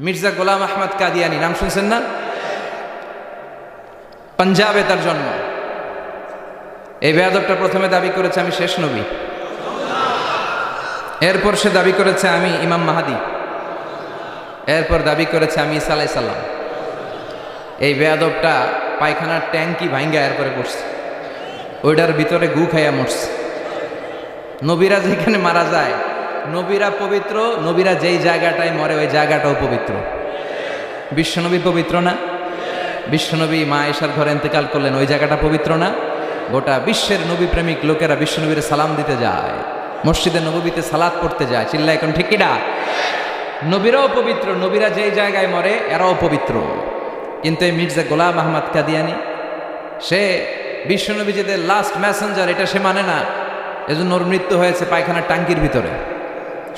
মির্জা গোলাম আহমদ কাদিয়ানি নাম শুনছেন না? পাঞ্জাবে তার জন্ম। এই বেয়াদবটা প্রথমে দাবি করেছে আমি শেষ নবী, এরপর সে দাবি করেছে আমি ইমাম মাহাদি, এরপর দাবি করেছে আমি ঈসা আলাইহিস সালাম। এই বেয়াদবটা পায়খানার ট্যাঙ্কি ভাঙ্গা এরপরে পড়ছে, ওইটার ভিতরে গু খাইয়া মরছে। নবীরা যেখানে মারা যায়, নবীরা পবিত্র, নবীরা যেই জায়গাটায় মরে ওই জায়গাটাও পবিত্র। বিশ্বনবী পবিত্র না? বিশ্বনবী মা আয়েশার ঘরে ইন্তেকাল করলেন, ওই জায়গাটা পবিত্র না? গোটা বিশ্বের নবী প্রেমিক লোকেরা বিশ্বনবীর সালাম দিতে যায়, মসজিদে নববীতে সালাত পড়তে যায়। চিল্লা এখন ঠিক কিনা? নবীরাও পবিত্র, নবীরা যেই জায়গায় মরে এরাও পবিত্র। কিন্তু এই মির্জা গোলাম আহমদ কাদিয়ানি, সে বিশ্বনবীজিদের লাস্ট মেসেঞ্জার, এটা সে মানে না। এজন্য ওর মৃত্যু হয়েছে পায়খানার টাঙ্কির ভিতরে।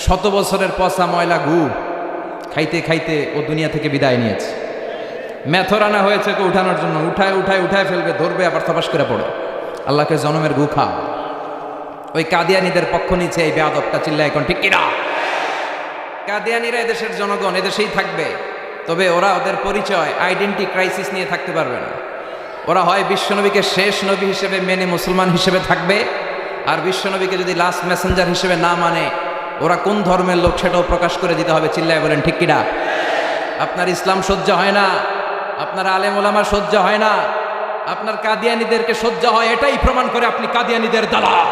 100 বছরের পচা ময়লা গু খাইতে খাইতে ও দুনিয়া থেকে বিদায় নিয়েছে। মেথর আনা হয়েছে ওকে উঠানোর জন্য, উঠায় ফেলবে, ধরবে, আবার থপাস করে পড়ো। আল্লাহকে জনমের গু খাও। ওই কাদিয়ানিদের পক্ষ নিচ্ছে এই বেয়াদবটা। চিল্লা এখন ঠিক কিনা? কাদিয়ানিরা এদেশের জনগণ, এদেশেই থাকবে, তবে ওরা ওদের পরিচয় আইডেন্টি ক্রাইসিস নিয়ে থাকতে পারবে না। ওরা হয় বিশ্বনবীকে শেষ নবী হিসেবে মেনে মুসলমান হিসেবে থাকবে, আর বিশ্বনবীকে যদি লাস্ট মেসেঞ্জার হিসেবে না মানে ওরা কোন ধর্মের লোক সেটাও প্রকাশ করে দিতে হবে। চিল্লায় বলেন ঠিক কিনা? আপনার ইসলাম সহ্য হয় না, আপনার আলেম ওলামা সহ্য হয় না, আপনার কাদিয়ানিদেরকে সহ্য হয়, এটাই প্রমাণ করে আপনি কাদিয়ানিদের দালাল।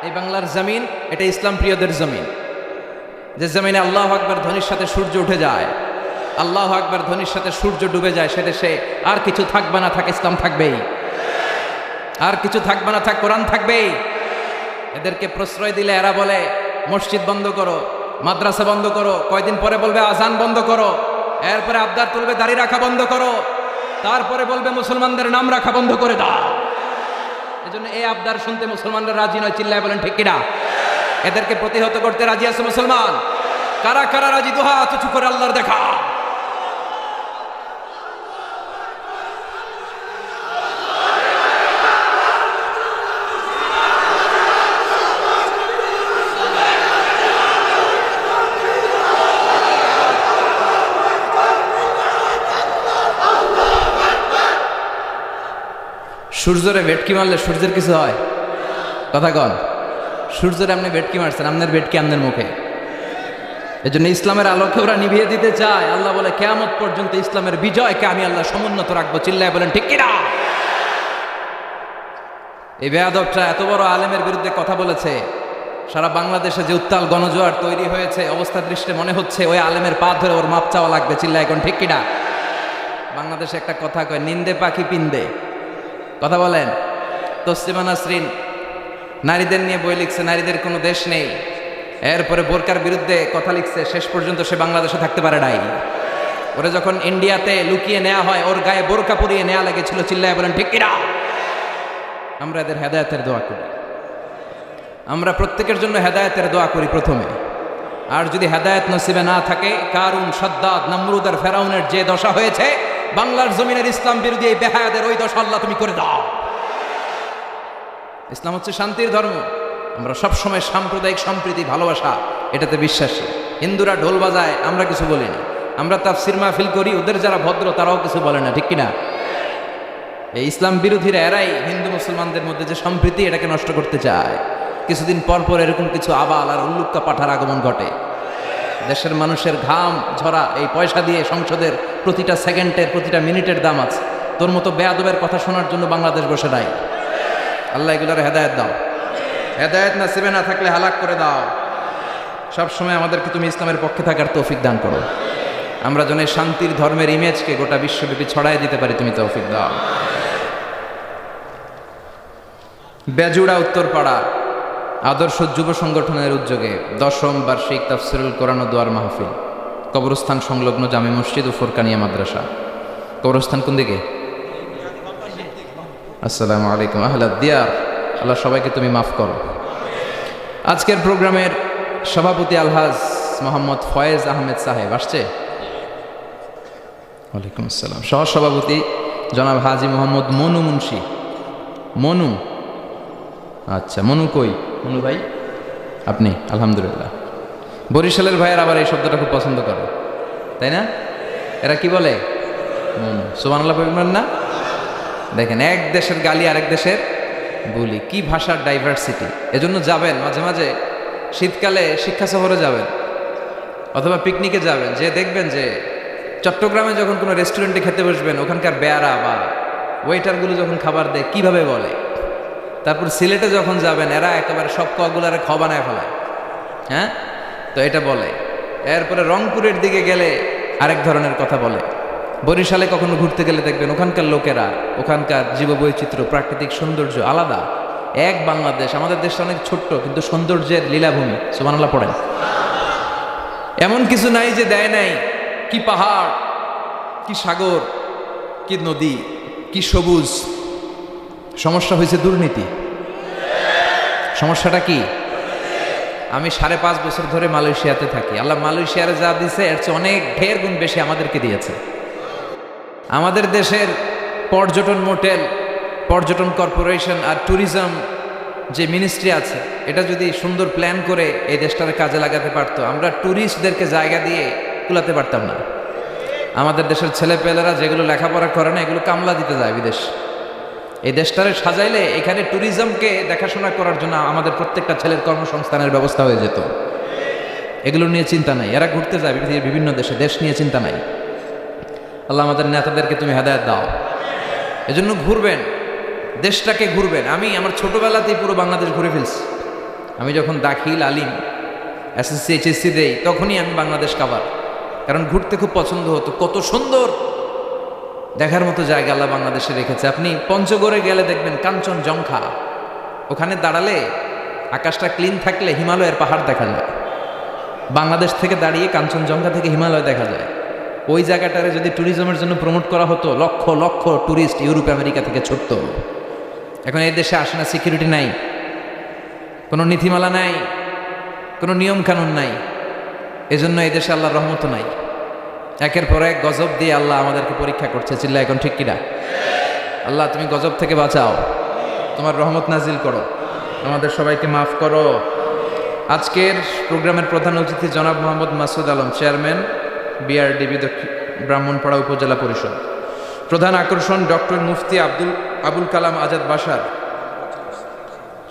এই বাংলার জমিন এটা ইসলাম প্রিয়দের জমিন। যে জমিনে আল্লাহু আকবার ধ্বনির সাথে সূর্য উঠে যায়, আল্লাহু আকবার ধ্বনির সাথে সূর্য ডুবে যায়, সে দেশে আর কিছু থাকবে না, থাক ইসলাম থাকবেই। আর কিছু থাকবে না, থাক কোরআন থাকবেই। এদেরকে প্রশ্রয় দিলে এরা বলে মসজিদ বন্ধ করো, মাদ্রাসা বন্ধ করো, কয়দিন পরে বলবে আজান বন্ধ করো, এরপরে আবদার তুলবে দাড়ি রাখা বন্ধ করো, তারপরে বলবে মুসলমানদের নাম রাখা বন্ধ করে দাও। এজন্য এই আবদার শুনতে মুসলমানরা রাজি নয়। চিল্লায় বলেন ঠিক কিনা? এদেরকে প্রতিহত করতে রাজি আছে মুসলমান? কারা কারা রাজি? দুহা উঁচু করে আল্লাহর দেখা। সূর্যরে ভেটকি মারলে সূর্যের কিছু হয়? কথা কন। সূর্যরে আপনি ভেটকি মারছেন, আপনার ভেটকি আপনার মুখে। এজন্য ইসলামের আলোকে ওরা নিভিয়ে দিতে চায়। আল্লাহ বলে কিয়ামত পর্যন্ত ইসলামের বিজয়কে আমি আল্লাহ সমুন্নত রাখবো। চিল্লায় বলেন ঠিক কিনা? এই বেয়াদবটা এত বড় আলেমের বিরুদ্ধে কথা বলেছে, সারা বাংলাদেশে যে উত্তাল গণজোয়ার তৈরি হয়েছে, অবস্থা দৃষ্টে মনে হচ্ছে ওই আলেমের পা ধরে ওর মাপ চাওয়া লাগবে। চিল্লায় এখন ঠিক কিনা? বাংলাদেশে একটা কথা কয়, নিন্দে পাখি পিন্দে। কথা বলেন। তসলিমা নাসরিন নারীদের নিয়ে বই লিখছে, নারীদের কোনো দেশ নেই। এরপরে বোরকার বিরুদ্ধে কথা লিখছে, শেষ পর্যন্ত সে বাংলাদেশে থাকতে পারে নাই। ওরা যখন ইন্ডিয়াতে লুকিয়ে নেওয়া হয়, ওর গায়ে বোরকা পরিয়ে নেওয়া লেগেছিল। চিল্লায় বলেন ঠিক কিনা? আমরা এদের হেদায়েতের দোয়া করি। আমরা প্রত্যেকের জন্য হেদায়েতের দোয়া করি প্রথমে। আর যদি হেদায়েত নসিবে না থাকে, কারুন, সাদ্দাদ, নমরুদ আর ফেরাউনের যে দশা হয়েছে, বাংলার জমিনের ইসলাম বিরোধী এই বেহায়াদের ওই দশা আল্লাহ তুমি করে দাও। ইসলাম হচ্ছে শান্তির ধর্ম। আমরা সবসময় সাম্প্রদায়িক সম্প্রীতি, ভালোবাসা, এটাতে বিশ্বাসী। হিন্দুরা ঢোল বাজায়, আমরা কিছু বলি না। আমরা তাফসির মাহফিল করি, ওদের যারা ভদ্র তারাও কিছু বলে না। ঠিক কিনা? এই ইসলাম বিরোধীরা এরাই হিন্দু মুসলমানদের মধ্যে যে সম্প্রীতি, এটাকে নষ্ট করতে চায়। কিছুদিন পর পর এরকম কিছু আবাল আর উল্লুক্কা পাঠার আগমন ঘটে। দেশের মানুষের ঘাম ঝরা এই পয়সা দিয়ে সংসদের প্রতিটা সেকেন্ডের, প্রতিটা মিনিটের দাম আছে। তোর মতো বেয়াদবের কথা শোনার জন্য বাংলাদেশ বসে নাই। আল্লাহ এগুলোর হেদায়েত দাও। হেদায়েত নসিবে না থাকলে হালাক করে দাও। সবসময় আমাদেরকে তুমি ইসলামের পক্ষে থাকার তৌফিক দান করো। আমরা যেন শান্তির ধর্মের ইমেজকে গোটা বিশ্বব্যাপী ছড়াই দিতে পারি, তুমি তৌফিক দাও। বেজুড়া উত্তরপাড়া আদর্শ যুব সংগঠনের উদ্যোগে 10ম বার্ষিক তাফসিরুল কোরআন ও দোয়ার মাহফিল, কবরস্থান সংলগ্ন জামে মসজিদ ও ফোরকানিয়া মাদ্রাসা। কবরস্থান কোন দিকে? আসসালামু আলাইকুম আহলাদ দিয়ার। আল্লাহ সবাইকে তুমি মাফ করো। আজকের প্রোগ্রামের সভাপতি আলহাজ মোহাম্মদ ফয়েজ আহমেদ সাহেব আসছে। ওয়ালাইকুম আসসালাম। সহসভাপতি জনাব হাজি মোহাম্মদ মনু মুন্সি। মনু, আচ্ছা মনু কই? মনু ভাই আপনি? আলহামদুলিল্লাহ। বরিশালের ভাইয়ের আবার এই শব্দটা খুব পছন্দ করে, তাই না? এরা কি বলে? সুবহানাল্লাহ বলবেন না? দেখেন, এক দেশের গালি আরেক দেশের বুলি, কি ভাষার ডাইভার্সিটি। এজন্য যাবেন মাঝে মাঝে শীতকালে শিক্ষা সফরে যাবেন অথবা পিকনিকে যাবেন, যে দেখবেন যে চট্টগ্রামে যখন কোনো রেস্টুরেন্টে খেতে বসবেন, ওখানকার বেয়ারা বা ওয়েটারগুলো যখন খাবার দেয় কিভাবে বলে। তারপর সিলেটে যখন যাবেন, এরা একেবারে সব কগুলারে খ বানায় ফেলায়, হ্যাঁ, তো এটা বলে। এরপরে রংপুরের দিকে গেলে আরেক ধরনের কথা বলে। বরিশালে কখনো ঘুরতে গেলে দেখবেন ওখানকার লোকেরা, ওখানকার জীববৈচিত্র্য, প্রাকৃতিক সৌন্দর্য আলাদা। এক বাংলাদেশ, আমাদের দেশটা অনেক ছোট্ট কিন্তু সৌন্দর্যের লীলাভূমি। সুবহানাল্লাহ পড়েন। এমন কিছু নাই যে দেয় নাই। কি পাহাড়, কি সাগর, কি নদী, কি সবুজ। সমস্যা হয়েছে দুর্নীতি। সমস্যাটা কি? আমি 5.5 বছর ধরে মালয়েশিয়াতে থাকি। আল্লাহ মালয়েশিয়ারে যা দিয়েছে এর চেয়ে অনেক ঢের গুণ বেশি আমাদেরকে দিয়েছে। আমাদের দেশের পর্যটন মোটেল, পর্যটন কর্পোরেশন আর ট্যুরিজম যে মিনিস্ট্রি আছে, এটা যদি সুন্দর প্ল্যান করে এই দেশটারে কাজে লাগাতে পারতো, আমরা ট্যুরিস্টদেরকে জায়গা দিয়ে কুলাতে পারতাম না। আমাদের দেশের ছেলেপেলেরা যেগুলো লেখাপড়া করে না, এগুলো কামলা দিতে যায় বিদেশ। এই দেশটারে সাজাইলে এখানে ট্যুরিজমকে দেখাশোনা করার জন্য আমাদের প্রত্যেকটা ছেলের কর্মসংস্থানের ব্যবস্থা হয়ে যেত। এগুলো নিয়ে চিন্তা নাই, এরা ঘুরতে যায় পৃথিবীর বিভিন্ন দেশে, দেশ নিয়ে চিন্তা নাই। আল্লাহ আমাদের নেতাদেরকে তুমি হেদায়েত দাও। এজন্য ঘুরবেন, দেশটাকে ঘুরবেন। আমি আমার ছোটবেলাতেই পুরো বাংলাদেশ ঘুরে ফেলছি। আমি যখন দাখিল, আলিম, এসএসসি, এইচএসসি দেই, তখনই আমি বাংলাদেশ কাভার, কারণ ঘুরতে খুব পছন্দ হতো। কত সুন্দর দেখার মতো জায়গা আল্লাহ বাংলাদেশে রেখেছে। আপনি পঞ্চগড়ে গেলে দেখবেন কাঞ্চনজঙ্ঘা, ওখানে দাঁড়ালে আকাশটা ক্লিন থাকলে হিমালয়ের পাহাড় দেখা যায়। বাংলাদেশ থেকে দাঁড়িয়ে কাঞ্চনজঙ্ঘা থেকে হিমালয় দেখা যায়। ওই জায়গাটারে যদি ট্যুরিজমের জন্য প্রমোট করা হতো, lakh lakh tourist Europe America থেকে ছুটত। এখন এই দেশে আসে না, সিকিউরিটি নাই, কোনো নীতিমালা নাই, কোনো নিয়ম কানুন নাই। এজন্য এই দেশে আল্লাহর রহমত নাই। একের পর এক গজব দিয়ে আল্লাহ আমাদেরকে পরীক্ষা করছে। চিল্লা এখন ঠিক কিনা? আল্লাহ তুমি গজব থেকে বাঁচাও, তোমার রহমত নাজিল করো, আমাদের সবাইকে মাফ করো। আজকের প্রোগ্রামের প্রধান অতিথি জনাব মোহাম্মদ মাসুদ আলম, চেয়ারম্যান বিআরডিবি ব্রাহ্মণপাড়া উপজেলা পরিষদ। প্রধান আকর্ষণ ডক্টর মুফতি আবুল কালাম আজাদ বাশার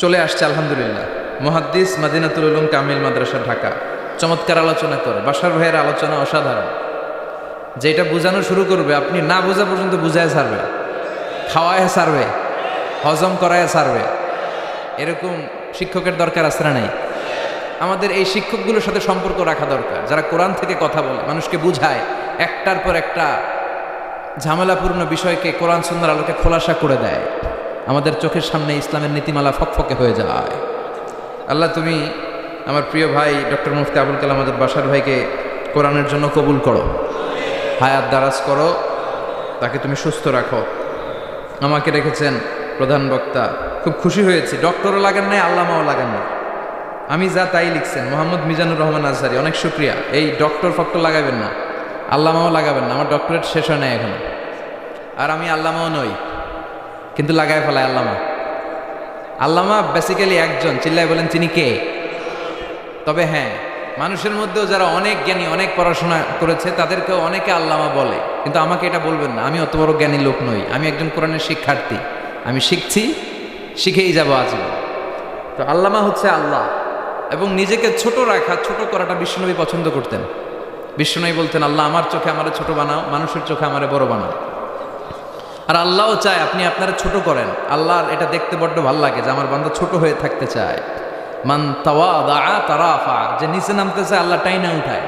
চলে আসছে আলহামদুলিল্লাহ। মুহাদ্দিস, মাদিনাতুল উলুম কামিল মাদ্রাসা, ঢাকা। চমৎকার আলোচনা করে। বাশার ভাইয়ের আলোচনা অসাধারণ। যেটা বোঝানো শুরু করবে, আপনি না বোঝা পর্যন্ত বুঝায় ছাড়বে, খাওয়ায় ছাড়বে, হজম করায় ছাড়বে। এরকম শিক্ষকের দরকার আছে না নাই? আমাদের এই শিক্ষকগুলোর সাথে সম্পর্ক রাখা দরকার, যারা কোরআন থেকে কথা বলে, মানুষকে বুঝায়, একটার পর একটা ঝামেলাপূর্ণ বিষয়কে কোরআন সুন্নাহর আলোকে খোলাসা করে দেয়। আমাদের চোখের সামনে ইসলামের নীতিমালা ফকফকে হয়ে যায়। আল্লাহ তুমি আমার প্রিয় ভাই ডক্টর মুফতি আবুল কালাম আজাদ বাশার ভাইকে কোরআনের জন্য কবুল করো, হায়াত দারাজ করো, তাকে তুমি সুস্থ রাখো। আমাকে রেখেছেন প্রধান বক্তা, খুব খুশি হয়েছি। ডক্টরও লাগান নাই, আল্লামাও লাগান নাই, আমি যা তাই লিখছেন। মোহাম্মদ মিজানুর রহমান আজহারি, অনেক শুক্রিয়া। এই ডক্টর ফক্টর লাগাবেন না, আল্লামাও লাগাবেন না। আমার ডক্টরেট শেষ হয় না এখন, আর আমি আল্লামাও নই, কিন্তু লাগায় ফেলায় আল্লামা। আল্লামা বেসিক্যালি একজন, চিল্লায় বলেন তিনি কে? তবে হ্যাঁ, মানুষের মধ্যেও যারা অনেক জ্ঞানী, অনেক পড়াশোনা করেছে, তাদেরকেও অনেকে আল্লামা বলে, কিন্তু আমাকে এটা বলবেন না। আমি অত বড় জ্ঞানী লোক নই, আমি একজন কোরআনের শিক্ষার্থী। আমি শিখছি, শিখেই যাবো আজীবন। তো আল্লামা হচ্ছে আল্লাহ। এবং নিজেকে ছোট রাখা, ছোট করাটা বিশ্বনবী পছন্দ করতেন। বিশ্বনবী বলতেন, আল্লাহ আমার চোখে আমারে ছোট বানাও, মানুষের চোখে আমারে বড় বানাও। আর আল্লাহও চায় আপনি আপনারা ছোট করেন। আল্লাহর এটা দেখতে বড্ড ভাল লাগে যে আমার বান্দা ছোট হয়ে থাকতে চায়। মান তাওয়াদা তারাফা, যে নিচে নামতেছে আল্লাহ টাইনা উঠায়,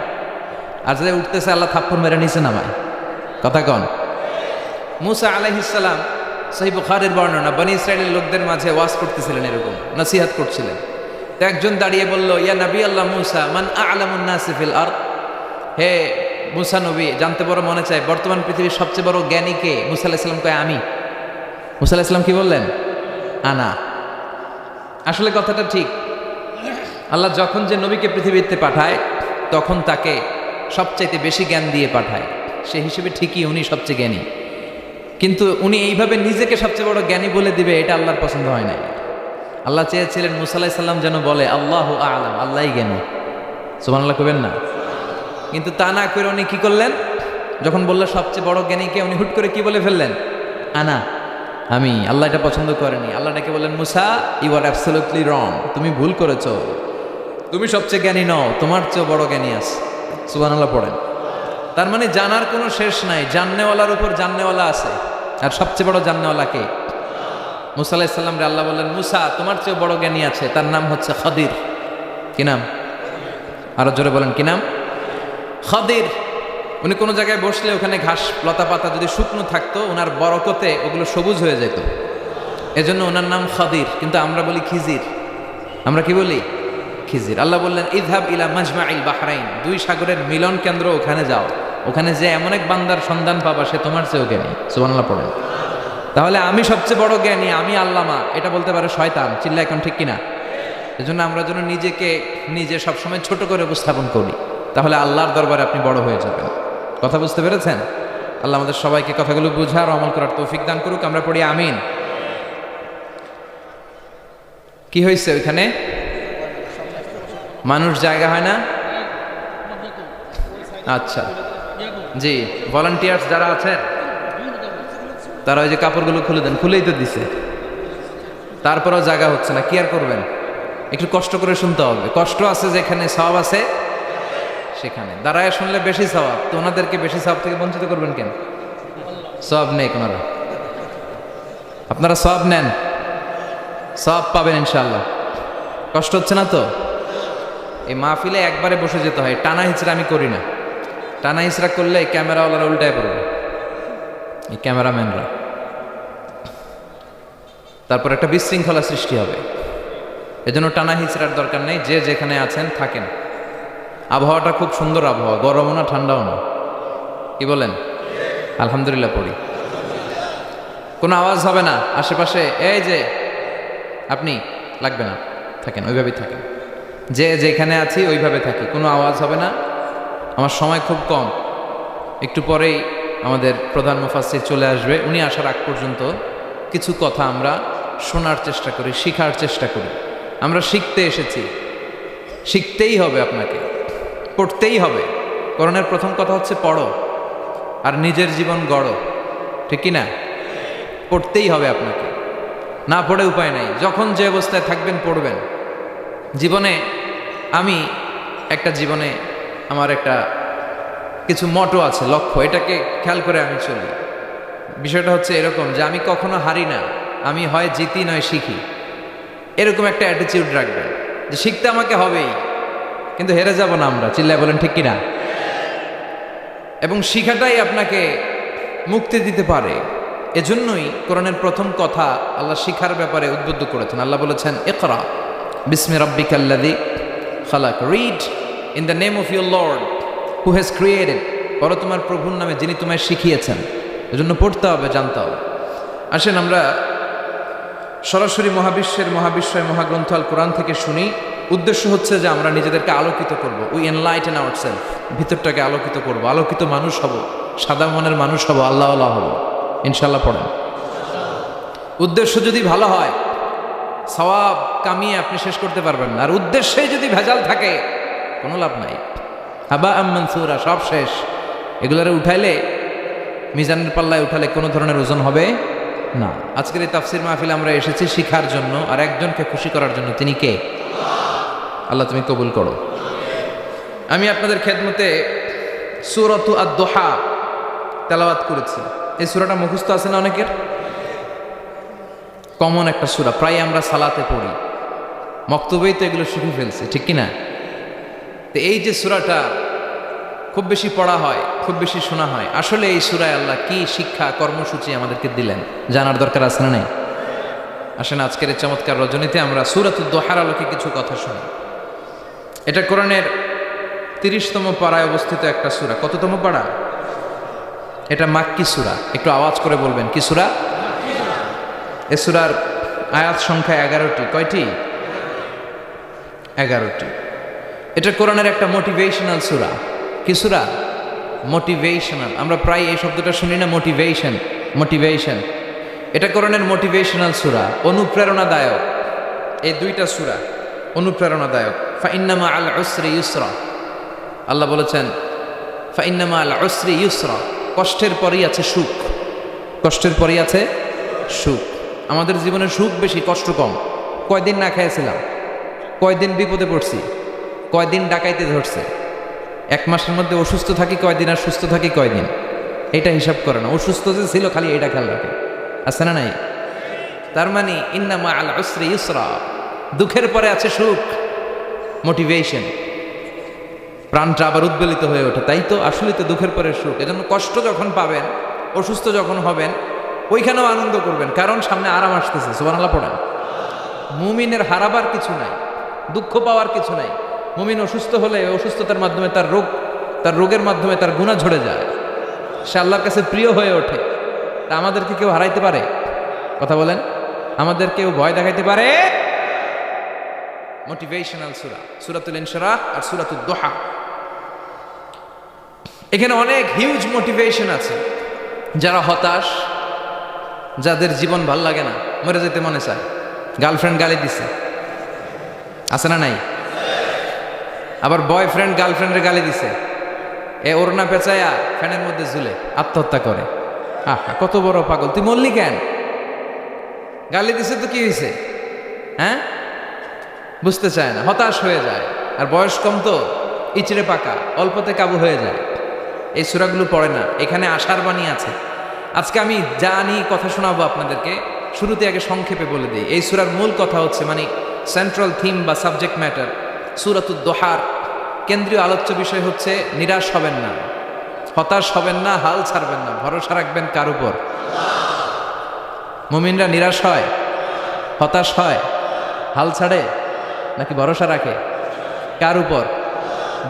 আর যে উঠতেছে আল্লাহ থাপ্পড় মেরে নিচে নামায়। কথা কন? মুসা আলাইহিস সালাম, সহিহ বুখারীর বর্ণনা, বনী ইসরাইলের লোকদের মাঝে ওয়াজ করতেছিলেন, এরকম নসিহত করছিলেন। তো একজন দাঁড়িয়ে বলল, ইয়া নবী আল্লাহ মুসা, মান আ'লামুন নাসি ফিল আরদ। হে মুসা নবী, জানতে বড় মনে চায় বর্তমান পৃথিবীর সবচেয়ে বড় জ্ঞানী কে? মুসা আলাইহিস সালাম কয় আমি। মুসা আলাইহিস সালাম কি বললেন? আনা। আসলে কথাটা ঠিক। আল্লাহ যখন যে নবীকে পৃথিবীতে পাঠায়, তখন তাকে সবচাইতে বেশি জ্ঞান দিয়ে পাঠায়। সে হিসেবে ঠিকই উনি সবচেয়ে জ্ঞানী, কিন্তু উনি এইভাবে নিজেকে সবচেয়ে বড় জ্ঞানী বলে দিবে, এটা আল্লাহর পছন্দ হয় নাই। আল্লাহ চেয়েছিলেন মুসা আলাইহিস সালাম যেন বলে আল্লাহু আ'লাম, আল্লাহই জ্ঞানী। সুবহানাল্লাহ কইবেন না? কিন্তু তা না করে উনি কি করলেন? যখন বললো সবচেয়ে বড় জ্ঞানীকে, উনি হুট করে কি বলে ফেললেন? আনা, আমি। আল্লাহ এটা পছন্দ করেনি। আল্লাহ ডেকে বললেন, মুসা ইউ আর অ্যাবসলিউটলি রং, তুমি ভুল করেছো, তুমি সবচেয়ে জ্ঞানী নও, তোমার চেয়ে বড় জ্ঞানী আছে। সুবহানাল্লাহ পড়েন। তার মানে জানার কোনো শেষ নাই, জাননেওয়ালার উপর জাননেওয়ালা আছে। আর সবচেয়ে বড় জাননেওয়ালা কে? মুসা আলাইহিস সালাম রে আল্লাহ বললেন, মুসা তোমার চেয়ে বড় জ্ঞানী আছে, তার নাম হচ্ছে খাদির। কি নাম? আরো জোরে বলেন, কি নাম? খাদির। উনি কোনো জায়গায় বসলে ওখানে ঘাস লতা পাতা যদি শুকনো থাকতো, ওনার বরকতে ওগুলো সবুজ হয়ে যেত, এজন্য ওনার নাম খাদির। কিন্তু আমরা বলি খিজির। আমরা কি বলি? খিজির। আল্লাহ বললেন, ইযহাব ইলা মাজমাইল বাহরাইন, দুই সাগরের মিলন কেন্দ্র, ওখানে যাও। ওখানে যে এমন এক বান্দার সন্ধান পাবা, সে তোমার চেয়েও জ্ঞানী। সুবহানাল্লাহ পড়েন। তাহলে আমি সবচেয়ে বড় জ্ঞানী, আমি আল্লামা, এটা বলতে পারে শয়তান। চিল্লা এখন ঠিক কিনা? এজন্য আমরা যেন নিজেকে নিজে সবসময় ছোট করে উপস্থাপন করি, তাহলে আল্লাহর দরবারে আপনি বড় হয়ে যাবেন। কথা বুঝতে পেরেছেন? আল্লাহ আমাদের সবাইকে কথাগুলো বুঝার, আমল করার তৌফিক দান করুক। আমরা পড়ি আমিন। কি হয়েছে ওইখানে? মানুষ জায়গা হয় না? আচ্ছা, জি, ভলান্টিয়ার্স যারা আছেন তারা ওই যে কাপড়গুলো খুলে দেন। খুলেই তো দিছে, তারপরেও জায়গা হচ্ছে না। কি আর করবেন? একটু কষ্ট করে শুনতে হবে। কষ্ট আছে যেখানে, সওয়াব আছে সেখানে। দাঁড়ায় শুনলে বেশি সওয়াব, তো ওনাদেরকে বেশি সওয়াব থেকে বঞ্চিত করবেন কেন? সওয়াব নেই ওনারা, আপনারা সওয়াব নেন, সওয়াব পাবেন ইনশাআল্লাহ। কষ্ট হচ্ছে না তো? এই মাহফিলে একবারে বসে যেতে হয়, টানা হিচড়া আমি করি না। টানা হিচড়া করলে ক্যামেরাওয়ালারা উল্টায় পড়বে, এই ক্যামেরাম্যানরা, তারপর একটা বিশৃঙ্খলা সৃষ্টি হবে। এজন্য টানা হিচড়ার দরকার নেই, যে যেখানে আছেন থাকেন। আবহাওয়াটা খুব সুন্দর আবহাওয়া, গরমও না ঠান্ডাও না। কি বলেন? আলহামদুলিল্লাহ পড়ি। কোনো আওয়াজ হবে না আশেপাশে, এই যে আপনি লাগবে না, থাকেন ওইভাবেই থাকেন। যে যেখানে আছি ওইভাবে থাকি, কোনো আওয়াজ হবে না। আমার সময় খুব কম, একটু পরেই আমাদের প্রধান মুফাসসির চলে আসবে। উনি আসার আগ পর্যন্ত কিছু কথা আমরা শোনার চেষ্টা করি, শিখার চেষ্টা করি। আমরা শিখতে এসেছি, শিখতেই হবে, আপনাকে পড়তেই হবে। কোরআনের প্রথম কথা হচ্ছে পড়ো আর নিজের জীবন গড়ো, ঠিক কি না? পড়তেই হবে আপনাকে, না পড়ে উপায় নাই। যখন যে অবস্থায় থাকবেন পড়বেন। জীবনে আমি জীবনে আমার একটা কিছু মটো আছে, লক্ষ্য, এটাকে খেয়াল করে আমি চলি। বিষয়টা হচ্ছে এরকম যে আমি কখনো হারি না, আমি হয় জিতি নয় শিখি। এরকম একটা অ্যাটিটিউড রাখবেন যে শিখতে আমাকে হবেই, কিন্তু হেরে যাব না আমরা। চিল্লায় বলেন ঠিক কিনা? এবং শিখাটাই আপনাকে মুক্তি দিতে পারে। এজন্যই কোরআনের প্রথম কথা আল্লাহ শিখার ব্যাপারে উদ্বুদ্ধ করেছেন। আল্লাহ বলেছেন, ইকরা বিসমি রাব্বিকাল্লাযী খালাক, read in the name of your lord who has created, পড়ো তোমার প্রভুর নামে যিনি তোমায় শিখিয়েছেন। এজন্য পড়তে হবে, জানতে হবে। আসেন আমরা সরাসরি মহাবিশ্বয় মহাগ্রন্থ আল কোরআন থেকে শুনি। উদ্দেশ্য হচ্ছে যে আমরা নিজেদেরকে আলোকিত করব, উই এনলাইটেন আওয়ারসেলফ, ভিতরটাকে আলোকিত করব, আলোকিত মানুষ হব, সাদা মনের মানুষ হব, আল্লাহ আল্লাহ হব ইনশাল্লাহ। পড়েন। উদ্দেশ্য যদি ভালো হয়, সওয়াব কামিয়ে আপনি শেষ করতে পারবেন না। আর উদ্দেশ্যে যদি ভেজাল থাকে, কোনো লাভ নাই। হাবা মানসুরা, সব শেষ। এগুলারে উঠাইলে, মিজানের পাল্লায় উঠালে কোনো ধরনের ওজন হবে না। আজকের এই তাফসির মাহফিলে আমরা এসেছি শিখার জন্য আর একজনকে খুশি করার জন্য। তিনি কে? আল্লাহ তুমি কবুল করো। আমি আপনাদের খেদমতে সূরাতু আদ-দুহা তেলাওয়াত করেছি। এই সূরাটা মুখস্থ আছে না অনেকের? কমন একটা সূরা, প্রায় আমরা সালাতে পড়ি, মক্তবেই তো এগুলো শিখে ফেলছি, ঠিক কিনা? তো এই যে সূরাটা খুব বেশি পড়া হয়, খুব বেশি শোনা হয়, আসলে এই সূরায় আল্লাহ কি শিক্ষা কর্মসূচি আমাদেরকে দিলেন জানার দরকার আছে না নাই? আসেন আজকের এই চমৎকার রজনীতে আমরা সূরাতুদ দুহার আলোকে কিছু কথা শুনি। এটা কোরআনের 30তম পারায় অবস্থিত একটা সূরা। কততম পারা? এটা মাক্কি সূরা। একটু আওয়াজ করে বলবেন, কি সূরা? এই সূরার আয়াত সংখ্যা 11টি। কয়টি? 11টি। এটা কোরআনের একটা মোটিভেশনাল সূরা। কি সূরা? মোটিভেশনাল। আমরা প্রায় এই শব্দটা শুনি না, মোটিভেশন। এটা কোরআনের মোটিভেশনাল সূরা, অনুপ্রেরণাদায়ক। এই দুইটা সূরা অনুপ্রেরণাদায়ক। ফাইন্না মাআল উসরি ইউসরা, আল্লাহ বলেছেন ফাইন্না মা'আল উসরি ইউসরা, কষ্টের পরেই আছে সুখ, কষ্টের পরেই আছে সুখ। আমাদের জীবনে সুখ বেশি, কষ্ট কম। কয়দিন না খেয়েছিলাম, কয়দিন বিপদে পড়ছি, কয়দিন ডাকাইতে ধরছে, এক মাসের মধ্যে অসুস্থ থাকি কয়দিন আর সুস্থ থাকি কয়দিন, এটা হিসাব করে না। অসুস্থ যে ছিল খালি এটা খেয়াল রাখে, আছে না নাই? তার মানে ইন্না মা'আল উসরি ইউসরা, দুঃখের পরে আছে সুখ, মোটিভেশন, প্রাণটা আবার উদ্বেলিত হয়ে ওঠে। তাই তো আসলে তো দুঃখের পরে সুখ। এজন্য কষ্ট যখন পাবেন, অসুস্থ যখন হবেন, ওইখানেও আনন্দ করবেন, কারণ সামনে আরাম আসতেছে। সুবহানাল্লাহ পড়েন। মুমিনের হারাবার কিছু নাই, দুঃখ পাওয়ার কিছু নাই। মুমিন অসুস্থ হলে অসুস্থতার মাধ্যমে তার রোগের মাধ্যমে তার গুনাহ ঝরে যায়, সে আল্লাহর কাছে প্রিয় হয়ে ওঠে। তা আমাদেরকে কেউ হারাইতে পারে? কথা বলেন, আমাদের কেউ ভয় দেখাইতে পারে? মোটিভেশনাল সূরা, সূরাতুল ইনশিরাহ আর সূরাতুদ দুহা, এখানে অনেক হিউজ মোটিভেশন আছে। যারা হতাশ, যাদের জীবন ভাল লাগে না, মরে যেতে মনে চায়, গার্লফ্রেন্ড গালি দিছে, আছে না নাই? আবার বয়ফ্রেন্ড গার্লফ্রেন্ডের গালি দিছে, এ ওড়না পেঁচায়া ফ্যানের মধ্যে ঝুলে আত্মহত্যা করে। আহা, কত বড় পাগল তুই, মরলি কেন? গালি দিছে তো কি হয়েছে? হ্যাঁ, বুঝতে চায় না, হতাশ হয়ে যায়। আর বয়স কম তো, ইচড়ে পাকা, অল্পতে কাবু হয়ে যায়। এই সূরাগুলো পড়ে না। এখানে আশার বাণী আছে। আজকে আমি যা নিয়ে কথা শোনাবো আপনাদেরকে, শুরুতে আগে সংক্ষেপে বলে দিই। এই সূরার মূল কথা হচ্ছে, মানে সেন্ট্রাল থিম বা সাবজেক্ট ম্যাটার, সূরাতুদ দুহার কেন্দ্রীয় আলোচ্য বিষয় হচ্ছে নিরাশ হবেন না, হতাশ হবেন না, হাল ছাড়বেন না, ভরসা রাখবেন কার উপর? মুমিনরা নিরাশ হয়, হতাশ হয়, হাল ছাড়ে নাকি ভরসা রাখে? কার উপর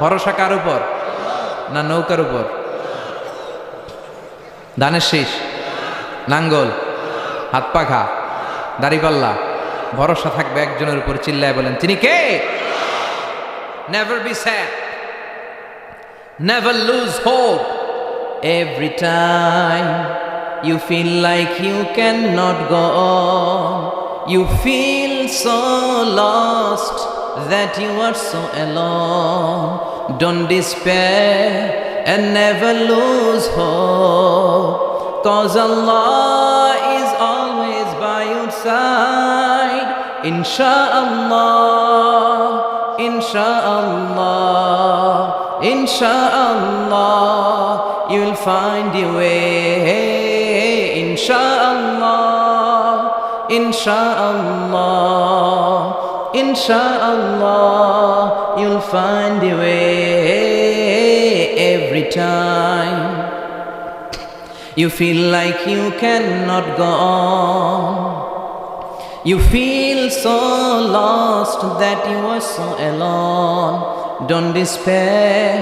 ভরসা? কার উপর? না নৌকার উপর? ধানের শীষ, নাঙ্গল, হাত পাখা, দাড়িপাল্লা, ভরসা থাকবে একজনের উপর। চিল্লায় বলেন, তিনি কে? Never be sad, never lose hope. Every time you feel like you cannot go on, you feel so lost that you are so alone. Don't despair and never lose hope, 'cause Allah is always by your side. Insha'Allah, Insha'Allah, Insha'Allah, you'll find your way. Insha'Allah, Insha'Allah, Insha'Allah, you'll find your way. Every time you feel like you cannot go on, you feel so lost that you are so alone. Don't despair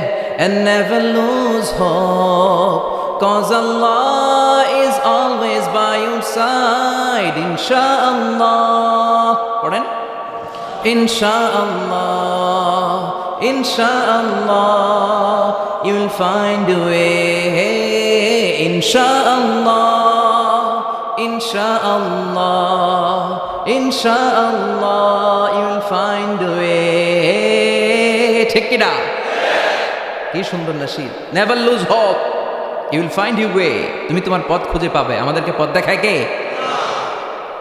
and never lose hope, 'cause Allah is always by your side. Insha'Allah, pardon? Insha'Allah, Insha'Allah, you'll find a way. Insha'Allah, Insha'Allah, Insha'Allah, you'll find a way. ঠিক কি না? কি সুন্দর nasheed. Never lose hope, you will find your way. তুমি তোমার পথ খুঁজে পাবে। আমাদেরকে পথ দেখায় কে?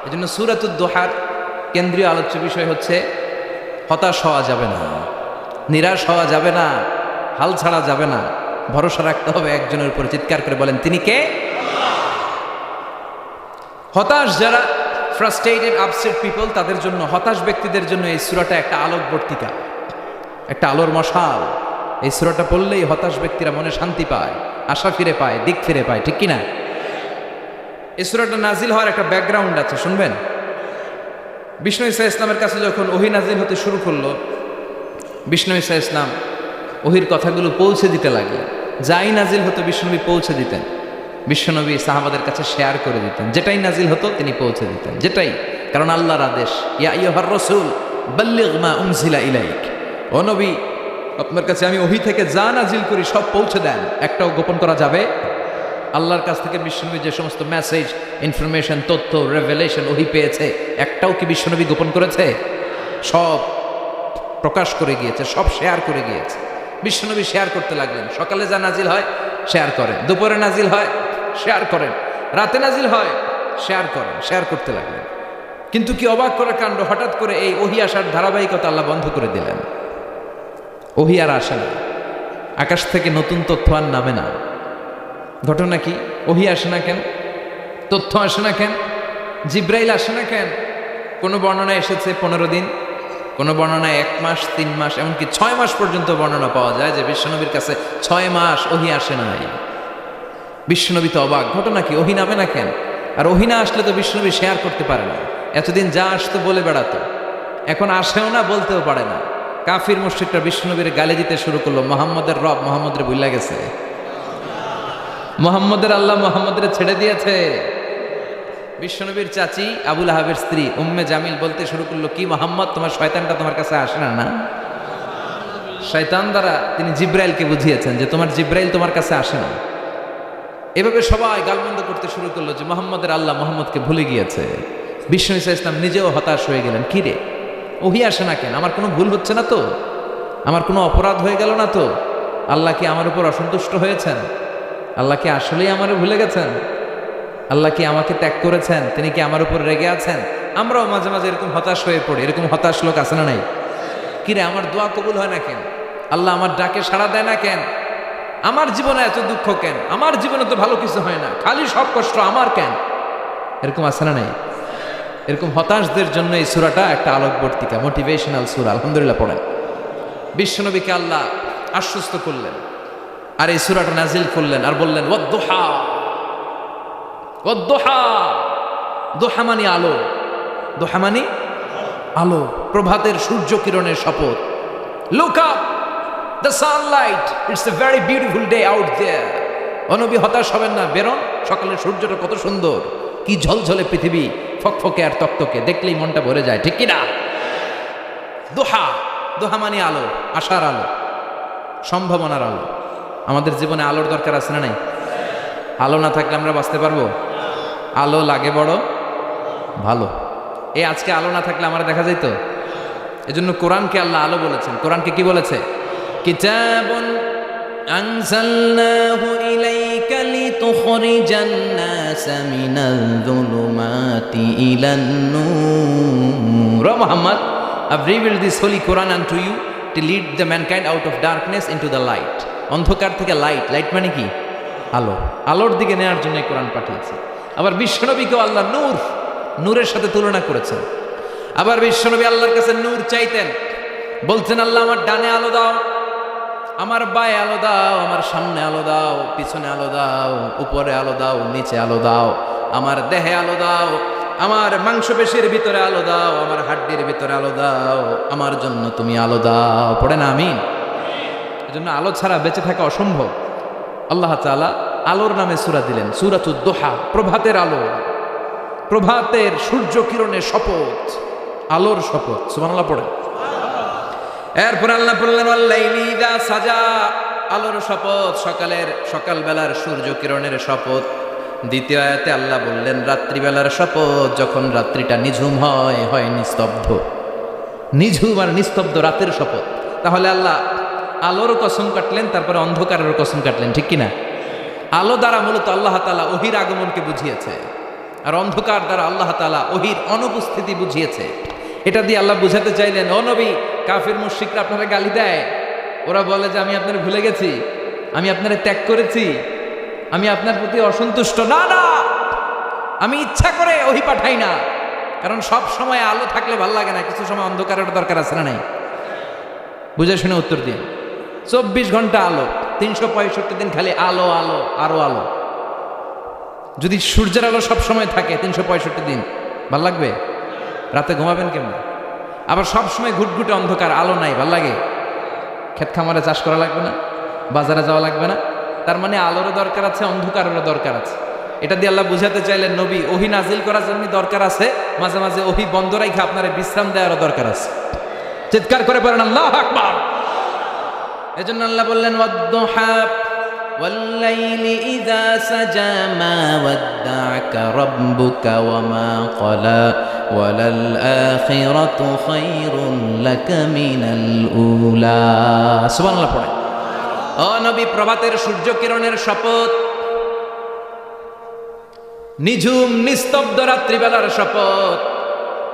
এজন্য সূরাতুদ দুহার কেন্দ্রীয় আলোচ্য বিষয় হচ্ছে হতাশ হওয়া যাবে না, নিরাশ হওয়া যাবে না, হাল ছাড়া যাবে না, ভরসা রাখতে হবে একজনের উপর। চিৎকার করে বলেন, তিনি কে? হতাশ যারা, ফ্রাস্ট্রেটেড আপসেট পিপল, তাদের জন্য, হতাশ ব্যক্তিদের জন্য এই সূরাটা একটা আলোকবর্তিকা, একটা আলোর মশাল। এই সূরাটা পড়লেই হতাশ ব্যক্তিরা মনে শান্তি পায়, আশা ফিরে পায়, দিক ফিরে পায়। ঠিক কিনা? এই সূরাটা নাজিল হওয়ার একটা ব্যাকগ্রাউন্ড আছে, শুনবেন। বিষ্ণু ঈসা ইসলামের কাছে যখন ওহী নাজিল হতে শুরু করলো, বিষ্ণু ঈসা ইসলাম ওহীর কথাগুলো পৌঁছে দিতে লাগলেন। যাই নাজিল হতো বিশ্বনবী পৌঁছে দিতেন। বিশ্বনবী সাহাবাদের কাছে শেয়ার করে দিতেন, যেটাই নাজিল হতো তিনি পৌঁছে দিতেন, যেটাই। কারণ আল্লাহর আদেশ, ইয়া আইয়ুহার রাসূল বাল্লিগ মা উনজিলা ইলাইক, ও নবী আপনার কাছে আমি ওহী থেকে যা নাজিল করি সব পৌঁছে দেন, একটাও গোপন করা যাবে? আল্লাহর কাছ থেকে বিশ্বনবী যে সমস্ত মেসেজ, ইনফরমেশন, তথ্য, রেভেলেশন ওহী পেয়েছে, একটাও কি বিশ্বনবী গোপন করেছে? সব প্রকাশ করে গিয়েছে, সব শেয়ার করে গিয়েছে। বিশ্বনবী শেয়ার করতে লাগলেন। সকালে যা নাজিল হয় শেয়ার করেন, দুপুরে নাজিল হয় শেয়ার করেন, রাতে নাজিল হয় শেয়ার করেন, শেয়ার করতে লাগলেন। কিন্তু কি অবাক করা কাণ্ড, হঠাৎ করে এই ওহী আসার ধারাবাহিকতা আল্লাহ বন্ধ করে দিলেন। ওহী আর আসে না, আকাশ থেকে নতুন তথ্য আর নামে না। ঘটনা কি? ওহী আসে না কেন? তথ্য আসে না কেন? জিব্রাইল আসে না কেন? কোনো বর্ণনা এসেছে 15 দিন, কোনো বর্ণনায় 1 মাস, 3 মাস, এমনকি 6 মাস পর্যন্ত বর্ণনা পাওয়া যায় যে বিশ্বনবীর কাছে 6 মাস ওহী আসে নাই। বিশ্বনবী তো অবাক, ঘটনা কি? ওহী নামে না কেন? আর ওহী না আসলে তো বিশ্বনবী শেয়ার করতে পারে না। এতদিন যা আসতো বলে বেড়াতো, এখন আসেও না, বলতেও পারে না। কাফির মুশরিকরা বিশ্বনবীর গালি দিতে শুরু করলো, মোহাম্মদের রব মোহাম্মদের ভুইলা গেছে, মোহাম্মদের আল্লাহ মোহাম্মদের ছেড়ে দিয়েছে। বিশ্বনবীর চাচি আবুল আহাবের স্ত্রী উম্মে জামিল বলতে শুরু করলো, কি মোহাম্মদ, তোমার শয়তানটা তোমার কাছে আসে না? না, শয়তান দ্বারা তিনি জিব্রাইলকে বুঝিয়েছেন যে তোমার জিব্রাইল তোমার কাছে আসে না। এভাবে সবাই গালমন্দ করতে শুরু করলো যে মোহাম্মদের আল্লাহ মোহাম্মদকে ভুলে গিয়েছে। বিষ্ণু ঈসা ইসলাম নিজেও হতাশ হয়ে গেলেন, কি রে ওহী আসে না কেন? আমার কোনো ভুল হচ্ছে না তো? আমার কোনো অপরাধ হয়ে গেল না তো? আল্লাহ কি আমার উপর অসন্তুষ্ট হয়েছেন? আল্লাহ কি আসলেই আমারে ভুলে গেছেন? আল্লাহ কি আমাকে ত্যাগ করেছেন? তিনি কি আমার উপর রেগে আছেন? আমরাও মাঝে মাঝে এরকম হতাশ হয়ে পড়ি। এরকম হতাশ লোক আছে না নাই? কিরে আমার দোয়া কবুল হয় না কেন? আল্লাহ আমার ডাকে সাড়া দেয় না কেন? আমার জীবনে এত দুঃখ কেন? আমার জীবনে তো ভালো কিছু হয় না, খালি সব কষ্ট আমার কেন? এরকম আছে না নাই? এরকম হতাশদের জন্য এই সূরাটা একটা আলোকবর্তিকা, মোটিভেশনাল সূরা। আলহামদুলিল্লাহ পড়েন। বিশ্বনবীকে আল্লাহ আশ্বস্ত করলেন আর এই সূরাটা নাজিল করলেন আর বললেন ওয়াদ-দুহা, ওয়াদ-দুহা। দুহা মানে আলো, দুহা মানে আলো, প্রভাতের সূর্য কিরণের শপথ। Look up, the sunlight, it's a very beautiful day out there. ও নবী হতাশ হবেন না, বেরোন, সকালের সূর্যটা কত সুন্দর, কি ঝলঝলে পৃথিবী, ফকফকে আর তকতকে, দেখলেই মনটা ভরে যায়, ঠিক কিনা? দোহা, দোহা মানে আলো, আশার আলো, সম্ভাবনার আলো। আমাদের জীবনে আলোর দরকার আছে না নাই? আলো না থাকলে আমরা বাঁচতে পারবো? আলো লাগে বড় ভালো। এই আজকে আলো না থাকলে আমরা দেখা যাইতো? এজন্য কোরআনকে আল্লাহ আলো বলেছেন। কোরআনকে কি বলেছে? কিতাবুন আনজালনাহু ইলাইকা লিতুখরিজান নাসা মিনাল যুলুমাতি ইলান নূর। ও Muhammad, I've revealed this holy Quran unto you to lead the mankind out of darkness into the light. অন্ধকার থেকে লাইট, লাইট মানে কি? আলো, আলোর দিকে নেওয়ার জন্য কোরআন পাঠিয়েছে। আবার বিশ্বনবীকেও আল্লাহ নূর, নূরের সাথে তুলনা করেছেন। আবার বিশ্বনবী আল্লাহর কাছে নূর চাইতেন, বলছেন আল্লাহ আমার ডানে আলো দাও, আমার বায়ে আলো দাও, আমার সামনে আলো দাও, পিছনে আলো দাও, উপরে আলো দাও, নিচে আলো দাও, আমার দেহে আলো দাও, আমার মাংসপেশির ভিতরে আলো দাও, আমার হাড্ডির ভিতরে আলো দাও, আমার জন্য তুমি আলো দাও। পড়ে না আমিন? এজন্য আলো ছাড়া বেঁচে থাকা অসম্ভব। আল্লাহ তাআলা আলোর নামে সূরা দিলেন, সূরাতুদ দুহা, প্রভাতের আলো, প্রভাতের সূর্য কিরণের শপথ, আলোর শপথ। সুবহানাল্লাহ পড়ে। এরপর আল্লাহ বললেন ওয়াল্লাইলি ইযা সাজা, আলোর শপথ, সকালবেলার সূর্য কিরণের শপথ। দ্বিতীয় আয়াতে আল্লাহ বললেন রাত্রিবেলার শপথ, যখন রাত্রিটা নিঝুম হয়, হয় নিস্তব্ধ। নিঝুম আর নিস্তব্ধ রাতের শপথ। তাহলে আল্লাহ আলোর কসম কাটলেন, তারপরে অন্ধকারের কসম কাটলেন, ঠিক কিনা? আলো দ্বারা মূলত আল্লাহ তাআলা ওহীর আগমনকে বুঝিয়েছে, আর অন্ধকার দ্বারা আল্লাহ তাআলা ওহীর অনুপস্থিতি বুঝিয়েছে। এটা দিয়ে আল্লাহ বুঝাতে চাইলেন, ও নবী, কাফির মুশরিকরা আপনারা গালি দেয়, ওরা বলে যে আমি আপনার ভুলে গেছি, আমি আপনারে ত্যাগ করেছি, আমি আপনার প্রতি অসন্তুষ্ট। না না, আমি ইচ্ছা করে ওহী পাঠাই না, কারণ সব সময় আলো থাকলে ভাল লাগে না, কিছু সময় অন্ধকারের দরকার আছে না নাই? বুঝে শুনে উত্তর দিন। 24 ঘন্টা আলো, 365 দিন খালি আলো আলো আরো আলো। যদি সূর্যের আলো সব সময় থাকে 365 দিন, ভাল লাগবে? রাতে ঘুমাবেন কেমন? আবার সব সময় ঘুটঘুটে অন্ধকার, আলো নাই, ভাল লাগে? ক্ষেত খামারে চাষ করা লাগবে না, বাজারে যাওয়া লাগবে না। তার মানে আলোরও দরকার আছে, অন্ধকারেরও দরকার আছে। এটা দিয়ে আল্লাহ বুঝাতে চাইলেন, নবী ওহী নাজিল করার জন্য দরকার আছে, মাঝে মাঝে ওহী বন্ধ রাখা আপনার বিশ্রাম দেওয়ারও দরকার আছে। চিৎকার করে বলেন আল্লাহু আকবার। এজন্য আল্লাহ বললেন ওয়াদ-দুহা ওয়াল-লাইলি ইযা সাজা মা ওয়াদ্দা'আকা রাব্বুকা ওয়া মা ক্বালা ওয়ালাল আখিরাতু খায়রুন লাকা মিনাল উলা। সুবহানাল্লাহ পড়ে। ও নবী, প্রভাতের সূর্য কিরণের শপথ, নিঝুম নিস্তব্ধ রাত্রিবেলার শপথ,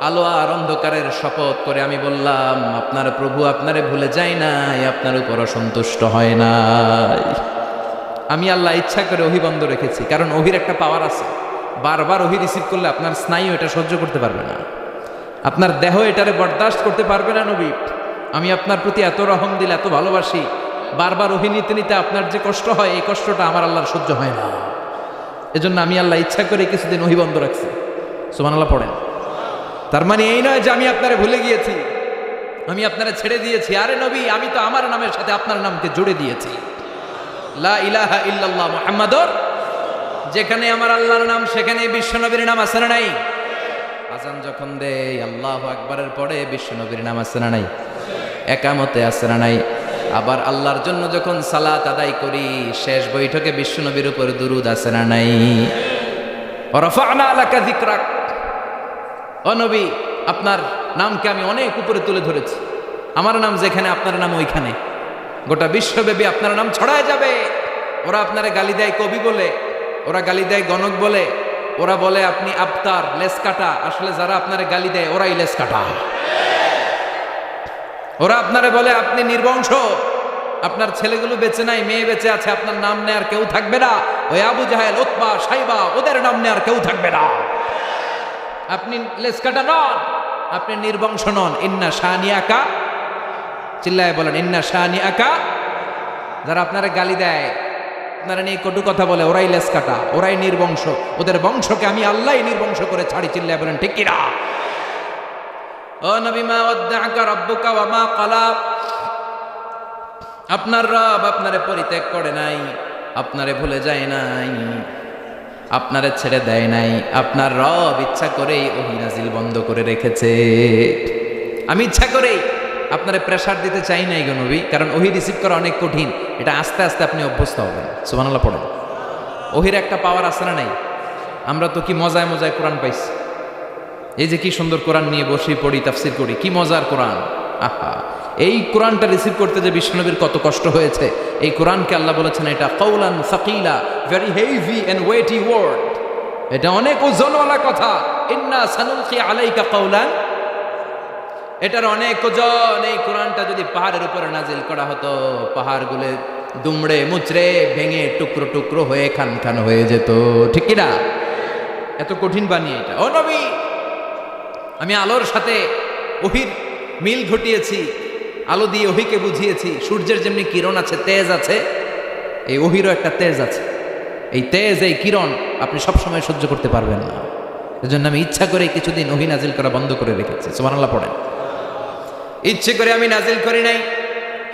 আলো আর অন্ধকারের শপথ করে আমি বললাম, আপনার প্রভু আপনারে ভুলে যায় নাই, আপনার উপর অসন্তুষ্ট হয় নাই। আমি আল্লাহ ইচ্ছা করে ওহী বন্ধ রেখেছি, কারণ ওহির একটা পাওয়ার আছে। বারবার ওহী রিসিভ করলে আপনার স্নায়ু এটা সহ্য করতে পারবে না, আপনার দেহ এটারে বরদাস্ত করতে পারবে না। নবী, আমি আপনার প্রতি এত রহম দিল, এত ভালোবাসি, বারবার ওহী নিতে নিতে আপনার যে কষ্ট হয়, এই কষ্টটা আমার আল্লাহর সহ্য হয় না। এজন্য আমি আল্লাহ ইচ্ছা করে কিছুদিন ওহী বন্ধ রাখছি। সুবহানাল্লাহ পড়েন। তার মানে এই নয় যে আমি আপনারে ভুলে গিয়েছি, আমি আপনারে ছেড়ে দিয়েছি। আরে নবী, আমি তো আমার নামের সাথে আপনার নামকে জুড়ে দিয়েছি। লা ইলাহা ইল্লাল্লাহ মুহাম্মাদুর, যেখানে আমার আল্লাহর নাম সেখানে বিশ্বনবীর নাম আছে না নাই? আজান যখন দেই আল্লাহু আকবারের পরে বিশ্বনবীর নাম আছে না নাই? একামতে আছে না নাই? আবার আল্লাহর জন্য যখন সালাত আদায় করি, শেষ বৈঠকে বিশ্বনবীর উপর দুরূদ আছে না নাই? রাফা'না লাকা যিকরাক, ও নবী, আপনার নামকে আমি অনেক উপরে তুলে ধরেছি। আমার নাম যেখানে, আপনার নাম ওইখানে। গোটা বিশ্বব্যাপী আপনার নাম ছড়ায় যাবে। ওরা আপনারে গালি দেয় কবি বলে, ওরা গালি দেয় গণক বলে, ওরা বলে আপনি আবতার, লেস কাটা। আসলে যারা আপনারে গালি দেয় ওরাই লেস কাটা। ওরা আপনারে বলে আপনি নির্বংশ, আপনার ছেলেগুলো বেঁচে নাই, মেয়ে বেঁচে আছে, আপনার নাম নেয়ার কেউ থাকবে না। ওই আবু জাহেল, উতবা, সাইবা, ওদের নাম নেয়ার কেউ থাকবে না। আপনি লেস কাটা নন, আপনি নির্বংশ নন। ইন্না শানিয়াকা, চিল্লায় বলেন ইন্না শানিয়াকা। যারা আপনারা গালি দেয়, আপনারা নিয়ে কটু কথা বলে, ওরাই লেস কাটা, ওরাই নির্বংশ। ওদের বংশকে আমি আল্লাহই নির্বংশ করে ছাড়ি। চিল্লায় বলেন ঠিক কিনা? ও নবী, মা ওয়াদ্দাআকা রাব্বুকা ওয়া মা ক্বালা, আপনার রব আপনারে পরিত্যাগ করে নাই, আপনারে ভুলে যায় নাই, আপনারে ছেড়ে দেয় নাই। আপনার রব ইচ্ছা করেই ওহী নাজিল বন্ধ করে রেখেছে। আমি ইচ্ছা করেই আপনারে প্রেসার দিতে চাই নাই গো নবী, কারণ ওহী রিসিভ করা অনেক কঠিন। এটা আস্তে আস্তে আপনি অভ্যস্ত হবেন। সুবহানাল্লাহ পড়েন। ওহীর একটা পাওয়ার আছে না নাই? আমরা তো কি মজায় মজায় কোরআন পাইছি। এই যে কি সুন্দর কোরআন নিয়ে বসে পড়ি, তাফসীর করি, কি মজার কোরআন। আহা, এই কোরআনটা রিসিভ করতে যে বিশ্বনবীর কত কষ্ট হয়েছে। এই কোরআনকে আল্লাহ বলেছেন এটা কাউলান সাকিলা, very heavy and weighty word, এটা অনেক ওজনওয়ালা কথা। ইন্না সানুলকি আলাইকা কাউলান, এটার অনেক ওজন। এই কোরআনটা যদি পাহাড়ের উপরে নাজিল করা হতো, পাহাড়গুলো দুমড়ে মুচড়ে ভেঙে টুকরো টুকরো হয়ে খান খান হয়ে যেত। ঠিক কিনা? এত কঠিন বানিয়ে এটা। ও নবী, আমি আলোর সাথে ওহীর মিল ঘটিয়েছি, আলো দিয়ে ওহীকে বুঝিয়েছি। সূর্যের যেমনি কিরণ আছে, তেজ আছে, এই ওহীরও একটা তেজ আছে। এই তেজ, এই কিরণ আপনি সবসময় সহ্য করতে পারবেন না। এজন্য আমি ইচ্ছা করে কিছুদিন ওহী নাজিল করা বন্ধ করে রেখেছি। সুবহানাল্লাহ পড়েন। ইচ্ছে করে আমি নাজিল করি নাই।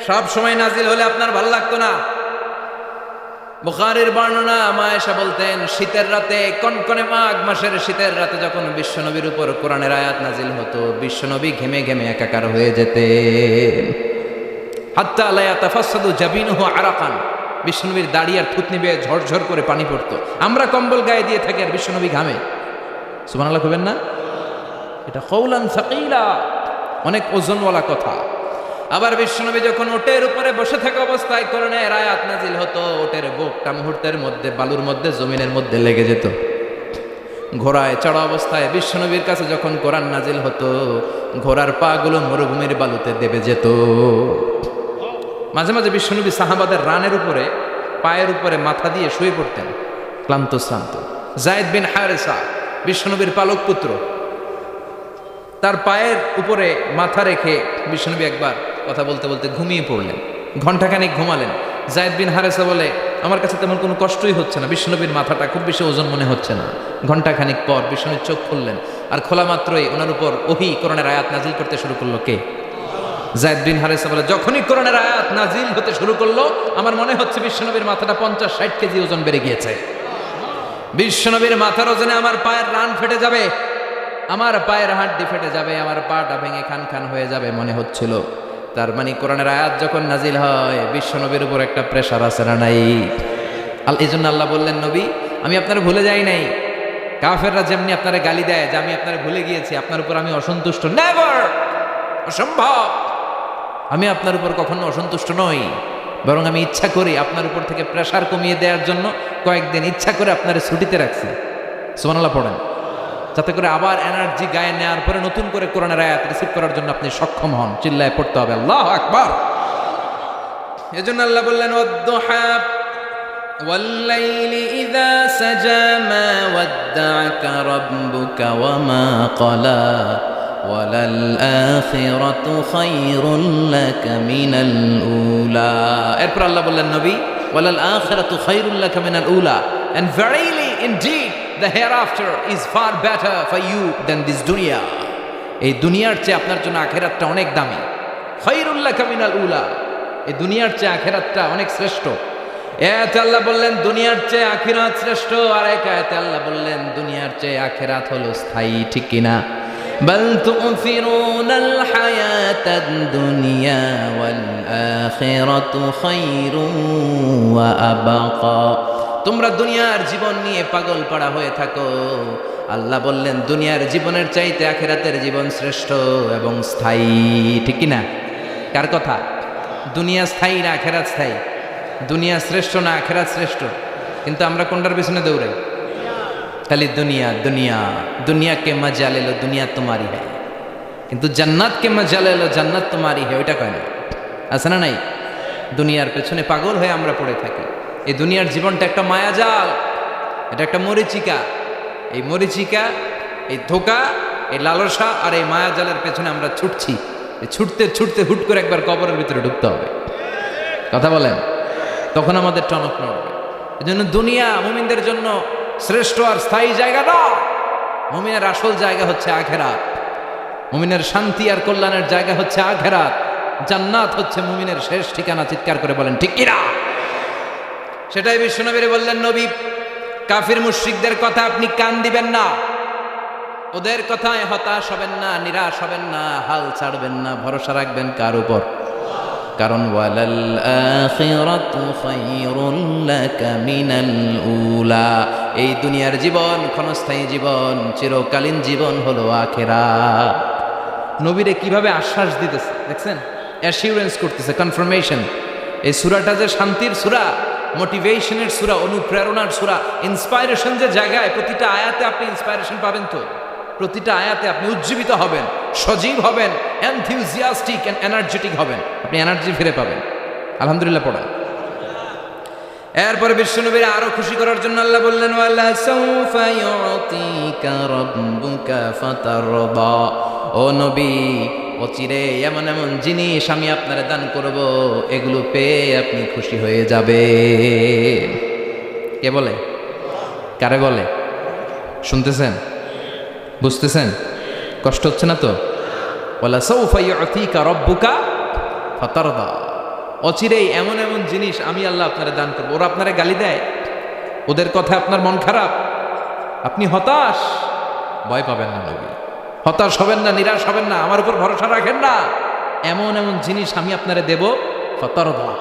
সব সময় নাজিল হলে আপনার ভালো লাগতো না। বুখারীর বর্ণনা, মা আয়েশা বলতেন, শীতের রাতে, কনকনে মাঘ মাসের শীতের রাতে যখন বিশ্বনবীর উপর কোরআনের আয়াত নাজিল হতো, বিশ্বনবী ঘেমে ঘেমে একাকার হয়ে যেতেন। হাত্তা লা ইয়াতাফাসসাদু জাবিনুহু আরাকান, বিশ্বনবীর দাড়ি আর থুতনি বেয়ে ঝরঝর করে পানি পড়তো। আমরা কম্বল গায়ে দিয়ে থাকি আর বিশ্বনবী ঘামে। সুবহানাল্লাহ কইবেন না? এটা কওলান সাকিলা, অনেক ওজনওয়ালা কথা। আবার বিশ্বনবী যখন ওটের উপরে বসে থাকা অবস্থায় কোরআনের আয়াত নাজিল হতো, ওটের বুকটা মুহূর্তের মধ্যে বালুর মধ্যে, জমিনের মধ্যে লেগে যেত। ঘোড়ায় চড়া অবস্থায় বিশ্বনবীর কাছে যখন কোরআন নাজিল হতো, ঘোড়ার পা গুলো মরুভূমির বালুতে দেবে যেত। মাঝে মাঝে বিশ্বনবী সাহাবাদের রানের উপরে, পায়ের উপরে মাথা দিয়ে শুয়ে পড়তেন, ক্লান্ত শ্রান্ত। যায়েদ বিন হারেসা, বিশ্বনবীর পালক পুত্র, তার পায়ের উপরে মাথা রেখে বিশ্বনবী একবার কথা বলতে বলতে ঘুমিয়ে পড়লেন। ঘণ্টাখানিক ঘুমালেন। যায়েদ বিন হারেসা বলে, আমার কাছে তেমন কোনো কষ্টই হচ্ছে না, বিশ্বনবীর মাথাটা খুব বেশি ওজন মনে হচ্ছে না। ঘণ্টাখানিক পর বিশ্বনবীর চোখ খুললেন, আর খোলা মাত্রই ওনার উপর ওহী কোরআনের আয়াত নাজিল করতে শুরু করলো। কে? যায়েদ বিন হারেসা বলে, যখনই কোরআনের আয়াত নাজিল হতে শুরু করলো, আমার মনে হচ্ছে বিশ্বনবীর মাথাটা 50-60 কেজি ওজন বেড়ে গিয়েছে। বিশ্বনবীর মাথার ওজনে আমার পায়ের রান ফেটে যাবে, আমার পায়ের হাড্ডি ফেটে যাবে, আমার পাটা ভেঙে খান খান হয়ে যাবে মনে হচ্ছিল। তার মানে কোরআনের আয়াত যখন নাজিল হয়, বিশ্বনবীর উপর একটা প্রেশার আছে না নাই? এই জন্য আল্লাহ বললেন, নবী, আমি আপনারা ভুলে যাই নাই। কাফেররা যেমনি আপনারা গালি দেয় যে আমি আপনারা ভুলে গিয়েছি, আপনার উপর আমি অসন্তুষ্ট, নেভার, অসম্ভব। আমি আপনার উপর কখনো অসন্তুষ্ট নই। বরং আমি ইচ্ছা করি আপনার উপর থেকে প্রেশার কমিয়ে দেওয়ার জন্য কয়েকদিন ইচ্ছা করে আপনার ছুটিতে রাখছি। সুবহানাল্লাহ পড়েন, যাতে করে আবার এনার্জি গায়ে নেওয়ার পরে নতুন করে কোরআনের আয়াত রিসিভ করার জন্য আপনি সক্ষম হন। চিল্লায় পড়তে হবে আল্লাহু আকবার। এজন্য আল্লাহ বললেন ওয়াদ-দুহা ওয়াল-লাইলি ইযা সাজা মা ওয়াদ্দা'আকা রাব্বুকা ওয়া মা ক্বালা ওয়ালাল আখিরাতু খায়রুল লাকা মিনাল উলা। এরপর আল্লাহ বললেন নবী ওয়ালাল আখিরাতু খায়রুল লাকা মিনাল উলা, and verily indeed the hereafter is far better for you than this dunya. এই দুনিয়ার চেয়ে আপনার জন্য আখিরাতটা অনেক দামি। খায়রুল লাকা মিনাল উলা, এই দুনিয়ার চেয়ে আখিরাতটা অনেক শ্রেষ্ঠ। এতে আল্লাহ বললেন দুনিয়ার চেয়ে আখিরাত শ্রেষ্ঠ, আর এক আয়াতে আল্লাহ বললেন দুনিয়ার চেয়ে আখিরাত হলো স্থায়ী। ঠিক কিনা? বাল তু'ফিরুনাল হায়াতাদ দুনিয়া ওয়াল আখিরাতু খায়রুন ওয়া আবকা। তোমরা দুনিয়ার জীবন নিয়ে পাগল পাড়া হয়ে থাকো, আল্লাহ বললেন দুনিয়ার জীবনের চাইতে আখিরাতের জীবন শ্রেষ্ঠ এবং স্থায়ী। ঠিক কিনা? কার কথা? দুনিয়া স্থায়ী না আখিরাত স্থায়ী? দুনিয়া শ্রেষ্ঠ না আখিরাত শ্রেষ্ঠ? কিন্তু আমরা কোনটার পিছনে দৌড়াই? খালি দুনিয়া দুনিয়া। দুনিয়া কে মজা লে লো দুনিয়া তোমারি হ্যায়, কিন্তু জান্নাত কে মজা লে লো জান্নাত তোমারি হ্যায় ওইটা কয় না। আছে না নাই? দুনিয়ার পেছনে পাগল হয়ে আমরা পড়ে থাকি। এই দুনিয়ার জীবনটা একটা মায়াজাল, এটা একটা মরিচিকা। এই মরিচিকা, এই ধোঁকা, এই লালসা আর এই মায়াজালের পেছনে আমরা ছুটছি। ছুটতে ছুটতে হুট করে একবার কবরের ভিতরে ঢুকতে হবে। কথা বলেন, তখন আমাদের টনক নড়বে। এই জন্য দুনিয়া মুমিনদের জন্য শ্রেষ্ঠ আর স্থায়ী জায়গা না। মুমিনের আসল জায়গা হচ্ছে আখিরাত। মুমিনের শান্তি আর কল্যাণের জায়গা হচ্ছে আখিরাত। জান্নাত হচ্ছে মুমিনের শেষ ঠিকানা। চিৎকার করে বলেন ঠিক কিনা? সেটাই বিশ্বনবীরে বললেন নবী, কাফির মুশরিকদের কথা আপনি কান দিবেন না, ওদের কথায় হতাশ হবেন না, নিরাশ হবেন না, হাল ছাড়বেন না, ভরসা রাখবেন কার উপর? কারণ ওয়ালাল আখিরাতু খায়রুল লাকা মিনাল উলা, এই দুনিয়ার জীবন ক্ষণস্থায়ী জীবন, চিরকালীন জীবন হলো আখিরাত। নবীরে কিভাবে আশ্বাস দিতেছে দেখছেন, অ্যাসিউরেন্স করতেছে, কনফার্মেশন। এই সূরাটা যে শান্তির সূরা, মোটিভেশনের সূরা, অনুপ্রেরণার সূরা, ইন্সপাইরেশন যে জায়গায়, প্রতিটা আয়াতে আপনি ইন্সপাইরেশন পাবেন। তো প্রতিটা আয়াতে আপনি উজ্জীবিত হবেন, সজীব হবেন, এনথিউজিয়াস্টিক এন্ড এনার্জেটিক হবেন, আপনি এনার্জি ফিরে পাবেন। আলহামদুলিল্লাহ পড়েন। এরপরে বিশ্বনবীর আরো খুশি করার জন্য আল্লাহ বললেন ওয়ালা সাউফা ইউতিকা রাব্বুকা ফাতারদা। ও নবী, অচিরে এমন এমন জিনিস আমি আপনারে দান করব, এগুলো পেয়ে আপনি খুশি হয়ে যাবেন। কে বলে? কারে বলে? শুনতেছেন? বুঝতেছেন? কষ্ট হচ্ছে না তো? ওয়ালা সাউফা ইউতিকা রাব্বুকা ফাতারদা, অচিরেই এমন এমন জিনিস আমি আল্লাহ আপনারে দান করবো। ওরা আপনারে গালি দেয়, ওদের কথা আপনার মন খারাপ, আপনি হতাশ, ভয় পাবেন না নবী, হতাশ হবেন না, নিরাশ হবেন না, আমার উপর ভরসা রাখেন না। এমন এমন জিনিস আমি আপনারে দেব, ফাতারদা,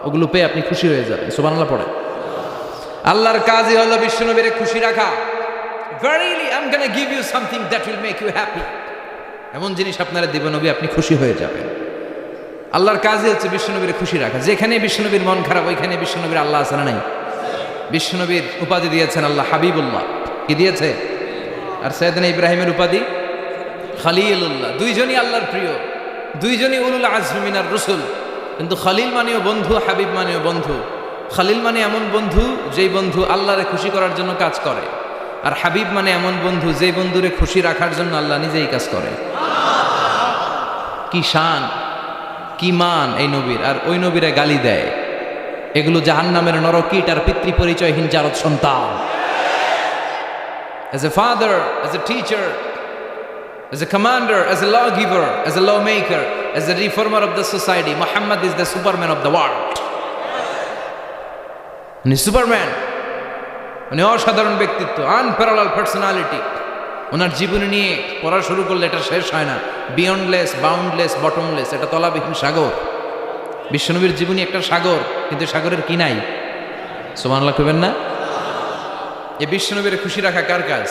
ওগুলো পেয়ে আপনি খুশি হয়ে যাবেন। সুবহানাল্লাহ পড়ে। আল্লাহর কাজই হলো বিশ্বনবীরে খুশি রাখা। Verily I'm gonna give you something that will make you happy. এমন জিনিস আপনারা দেব নবী, আপনি খুশি হয়ে যাবেন। আল্লাহর কাজই হচ্ছে বিশ্বনবীর খুশি রাখা। যেখানে বিশ্বনবীর মন খারাপ, ওইখানে বিশ্বনবীর আল্লাহ আছে না নাই? বিশ্বনবীর উপাধি দিয়েছেন আল্লাহ হাবিবুল্লাহ। কি দিয়েছে? আর সাইয়েদনা ইব্রাহিমের উপাধি খলিলুল্লাহ। দুইজনই আল্লাহর প্রিয়, দুইজনই উলুল আজমি মিনার রাসূল। কিন্তু খলিল মানেও বন্ধু, হাবিব মানেও বন্ধু। খলিল মানে এমন বন্ধু যেই বন্ধু আল্লাহরে খুশি করার জন্য কাজ করে, আর হাবিব মানে এমন বন্ধু যেই বন্ধুরে খুশি রাখার জন্য আল্লাহ নিজেই কাজ করে। কি শান, কি মান এই নবীর! আর ওই নবীরা গালি দেয়। এগুলো জাহান্নামের নরকীট আর পিতৃ পরিচয়হীন জারদ সন্তান। As a father, as a teacher, as a commander, as a lawgiver, as a lawmaker, as a reformer of the society, Muhammad is the superman of the world. উনি সুপারম্যান, উনি অসাধারণ ব্যক্তিত্ব, আনপ্যারালাল পার্সোনালিটি। ওনার জীবনী নিয়ে পড়া শুরু করলে এটা শেষ হয় না। বিয়ন্ডলেস, বাউন্ডলেস, বটমলেস, এটা তলাবিহীন সাগর। বিশ্বনবীর জীবনী একটা সাগর, কিন্তু সাগরের কি নাই? সুবহানাল্লাহ কইবেন না? এই বিশ্বনবীর খুশি রাখা কার কাজ?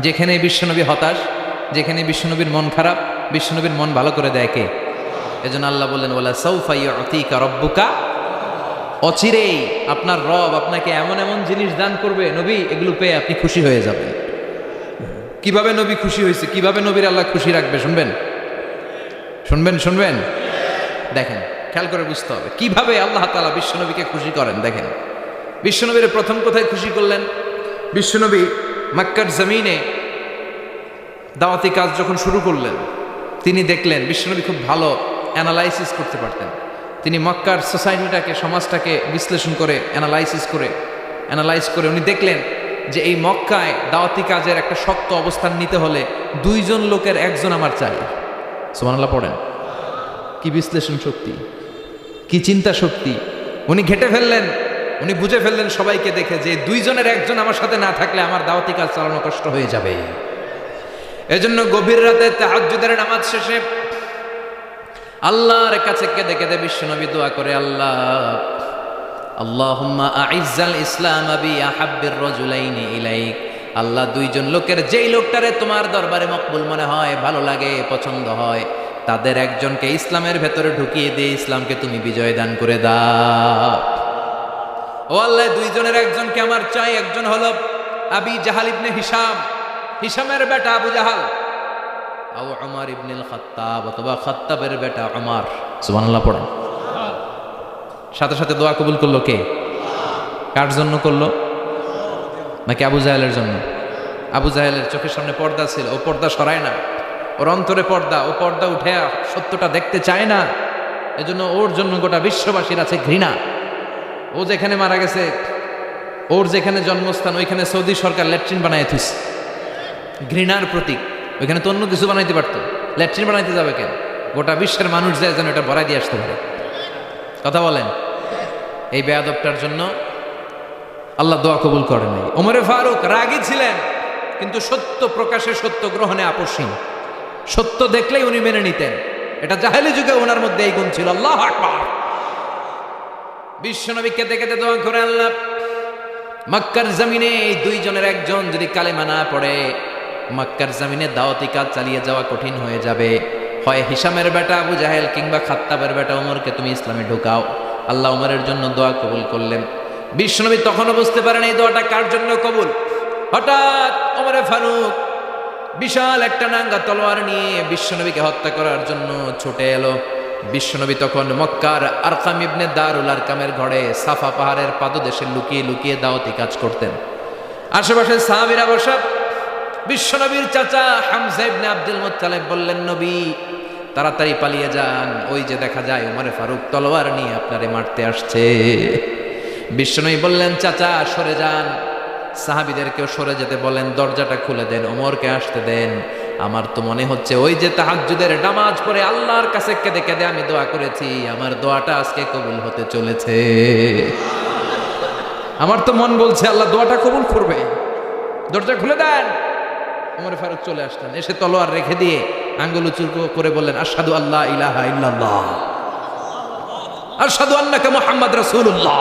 যেখানে বিশ্বনবী হতাশ, যেখানে বিশ্বনবীর মন খারাপ, বিশ্বনবীর মন ভালো করে দেয় কে? এজন্য আল্লাহ বললেন ওয়ালা সাউফা ইউতিকা রাব্বুকা অচিরেই আপনার রব আপনাকে এমন এমন জিনিস দান করবে নবী, এগুলো পেয়ে আপনি খুশি হয়ে যাবেন। কিভাবে নবী খুশি হয়েছে, কিভাবে নবীর আল্লাহ খুশি রাখবে শুনবেন শুনবেন শুনবেন দেখেন, খেয়াল করে বুঝতে হবে কিভাবে আল্লাহ তাআলা বিশ্বনবীকে খুশি করেন। দেখেন বিশ্বনবীর প্রথম কোথায় খুশি করলেন? বিশ্বনবী মক্কার জমিনে দাওয়াতি কাজ যখন শুরু করলেন, তিনি দেখলেন বিশ্বনবী খুব ভালো অ্যানালাইসিস করতে পারতেন। তিনি মক্কার সোসাইটিটাকে, সমাজটাকে বিশ্লেষণ করে অ্যানালাইজ করে উনি দেখলেন যে এই মক্কায় দাওয়াতি কাজের একটা শক্ত অবস্থান নিতে হলে 2 জন লোকের একজন আমার চাই। সুবহানাল্লাহ পড়েন। কি বিশ্লেষণ শক্তি, কি চিন্তা শক্তি! উনি ঘেটে ফেললেন, উনি বুঝে ফেললেন সবাইকে দেখে যে 2 জনের একজন আমার সাথে না থাকলে আমার দাওয়াতি কাজ চালানো কষ্ট হয়ে যাবে। এজন্য গভীর রাতে তাহাজ্জুদের নামাজ শেষে আল্লাহর কাছে কেঁদে কেঁদে বিশ্বনবী দোয়া করে, আল্লাহুম্মা আইজ্জাল ইসলাম বি আহাব্বির রাজুলাইনি ইলাইক। আল্লাহ 2 জন লোকের যেই লোকটারে তোমার দরবারে মকবুল মনে হয়, ভালো লাগে, পছন্দ হয়, তাদের একজনকে ইসলামের ভেতরে ঢুকিয়ে দিয়ে ইসলামকে তুমি বিজয় দান করে দাও। ও আল্লাহ, 2 জনের একজনকে আমার চাই। একজন হলো আবি জাহাল ইবনে হিশাম, হিশামের বেটা আবু জাহাল, আও উমর ইবনুল খাত্তাব, অথবা খাত্তাবের বেটা উমর। সুবহানাল্লাহ পড়েন। সাথে সাথে দোয়া কবুল করলো কে? কার জন্য করলো? নাকি আবু জাহেলের জন্য? আবু জাহেলের চোখের সামনে পর্দা ছিল, ও পর্দা সরায় না। ওর অন্তরে পর্দা, ও পর্দা উঠে সত্যটা দেখতে চায় না। এজন্য ওর জন্য গোটা বিশ্ববাসীর আছে ঘৃণা। ও যেখানে মারা গেছে, ওর যেখানে জন্মস্থান, ওইখানে সৌদি সরকার ল্যাট্রিন বানায় থুইছে, ঘৃণার প্রতীক। ওইখানে তো অন্য কিছু বানাইতে পারতো, ল্যাট্রিন বানাইতে যাবে কেন? গোটা বিশ্বের মানুষ যায় যেন এটা ভরাই দিয়ে আসতে পারে। কথা বলেন। এই বেয়াদবটার জন্য আল্লাহ দোয়া কবুল করে নাই। ওমরে ফারুক রাগী ছিলেন, কিন্তু সত্য প্রকাশে, সত্য গ্রহণে আপোষহীন। সত্য দেখলেই উনি মেনে নিতেন। এটা জাহেলি যুগে ওনার মধ্যে এই গুণ ছিল। আল্লাহু আকবার। বিশ্বনবী কেঁদে কেঁদে দোয়া করে, আল্লাহ, মক্কার জমিনে এই 2 জনের একজন যদি কালেমা না পড়ে, মক্কার জমিনে দাওয়াতি কাজ চালিয়ে যাওয়া কঠিন হয়ে যাবে। হয় হিশামের বেটা আবু জাহেল কিংবা খাত্তাবের বেটা ওমরকে তুমি ইসলামে ঢুকাও। আল্লাহ ওমরের জন্য দোয়া কবুল করলেন। বিশ্বনবী তখনও বুঝতে পারেন এই দোয়াটা কার জন্য কবুল। হঠাৎ ওমরে ফারুক বিশাল একটা নাঙ্গা তলোয়ার নিয়ে বিশ্বনবীকে হত্যা করার জন্য ছুটে এলো। বিশ্বনবী তখন মক্কার আরকাম ইবনে দারুল আরকামের ঘরে সাফা পাহাড়ের পাদদেশে লুকিয়ে লুকিয়ে দাওয়াতি কাজ করতেন। আশেপাশে সাহাবীরা বসা। বিশ্বনবীর চাচা হামজা ইবনে আব্দুল মুত্তালিব বললেন, নবী তাড়াতাড়ি পালিয়ে যান, ওই যে দেখা যায় ওমরে ফারুক তলোয়ার নিয়ে আপনারে মারতে আসছে। বিশ্বনবী বললেন, চাচা সরে যান, সাহাবীদেরকেও সরে যেতে বলেন, দরজাটা খুলে দেন, ওমরকে আসতে দেন। আমার তো মনে হচ্ছে ওই যে তাহাজ্জুদের নামাজ পড়ে আল্লাহর কাছে কেঁদে কেঁদে আমি দোয়া করেছি, আমার দোয়াটা আজকে কবুল হতে চলেছে। আমার তো মন বলছে আল্লাহ দোয়াটা কবুল করবে। দরজা খুলে দেন। ওমর ফারুক চলে আসলেন, এসে তলোয়ার রেখে দিয়ে আঙ্গুল উঁচু করে বললেন, আশহাদু আল্লা ইলাহা ইল্লাল্লাহ, আশহাদু আন্নাকা মুহাম্মদ রাসূলুল্লাহ।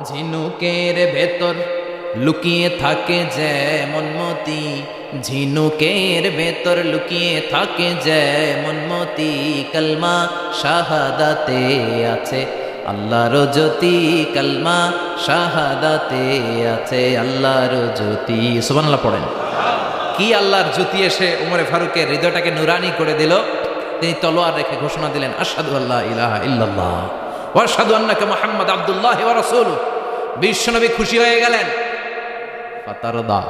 ঝিনুকের ভেতর লুকিয়ে থাকে যেমন মতি, ঝিনুকের ভেতর লুকিয়ে থাকে যেমন মতি, কালমা শাহাদাতে আছে আল্লাহর জ্যোতি, কালমা শাহাদাতে আছে আল্লাহর জ্যোতি। সুবহানাল্লাহ পড়েন। কি আল্লাহর জ্যোতি এসে ওমরে ফারুকের হৃদয়টাকে নুরানি করে দিল। তিনি তলোয়ার রেখে ঘোষণা দিলেন, আশহাদু আল্লা ইলাহা ইল্লাল্লাহ ওয়া আশহাদু আন্নাকা মুহাম্মাদ আবদুল্লাহি ওয়া রাসূলুহু। বিশ্বনবী খুশি হয়ে গেলেন। ফাতারদা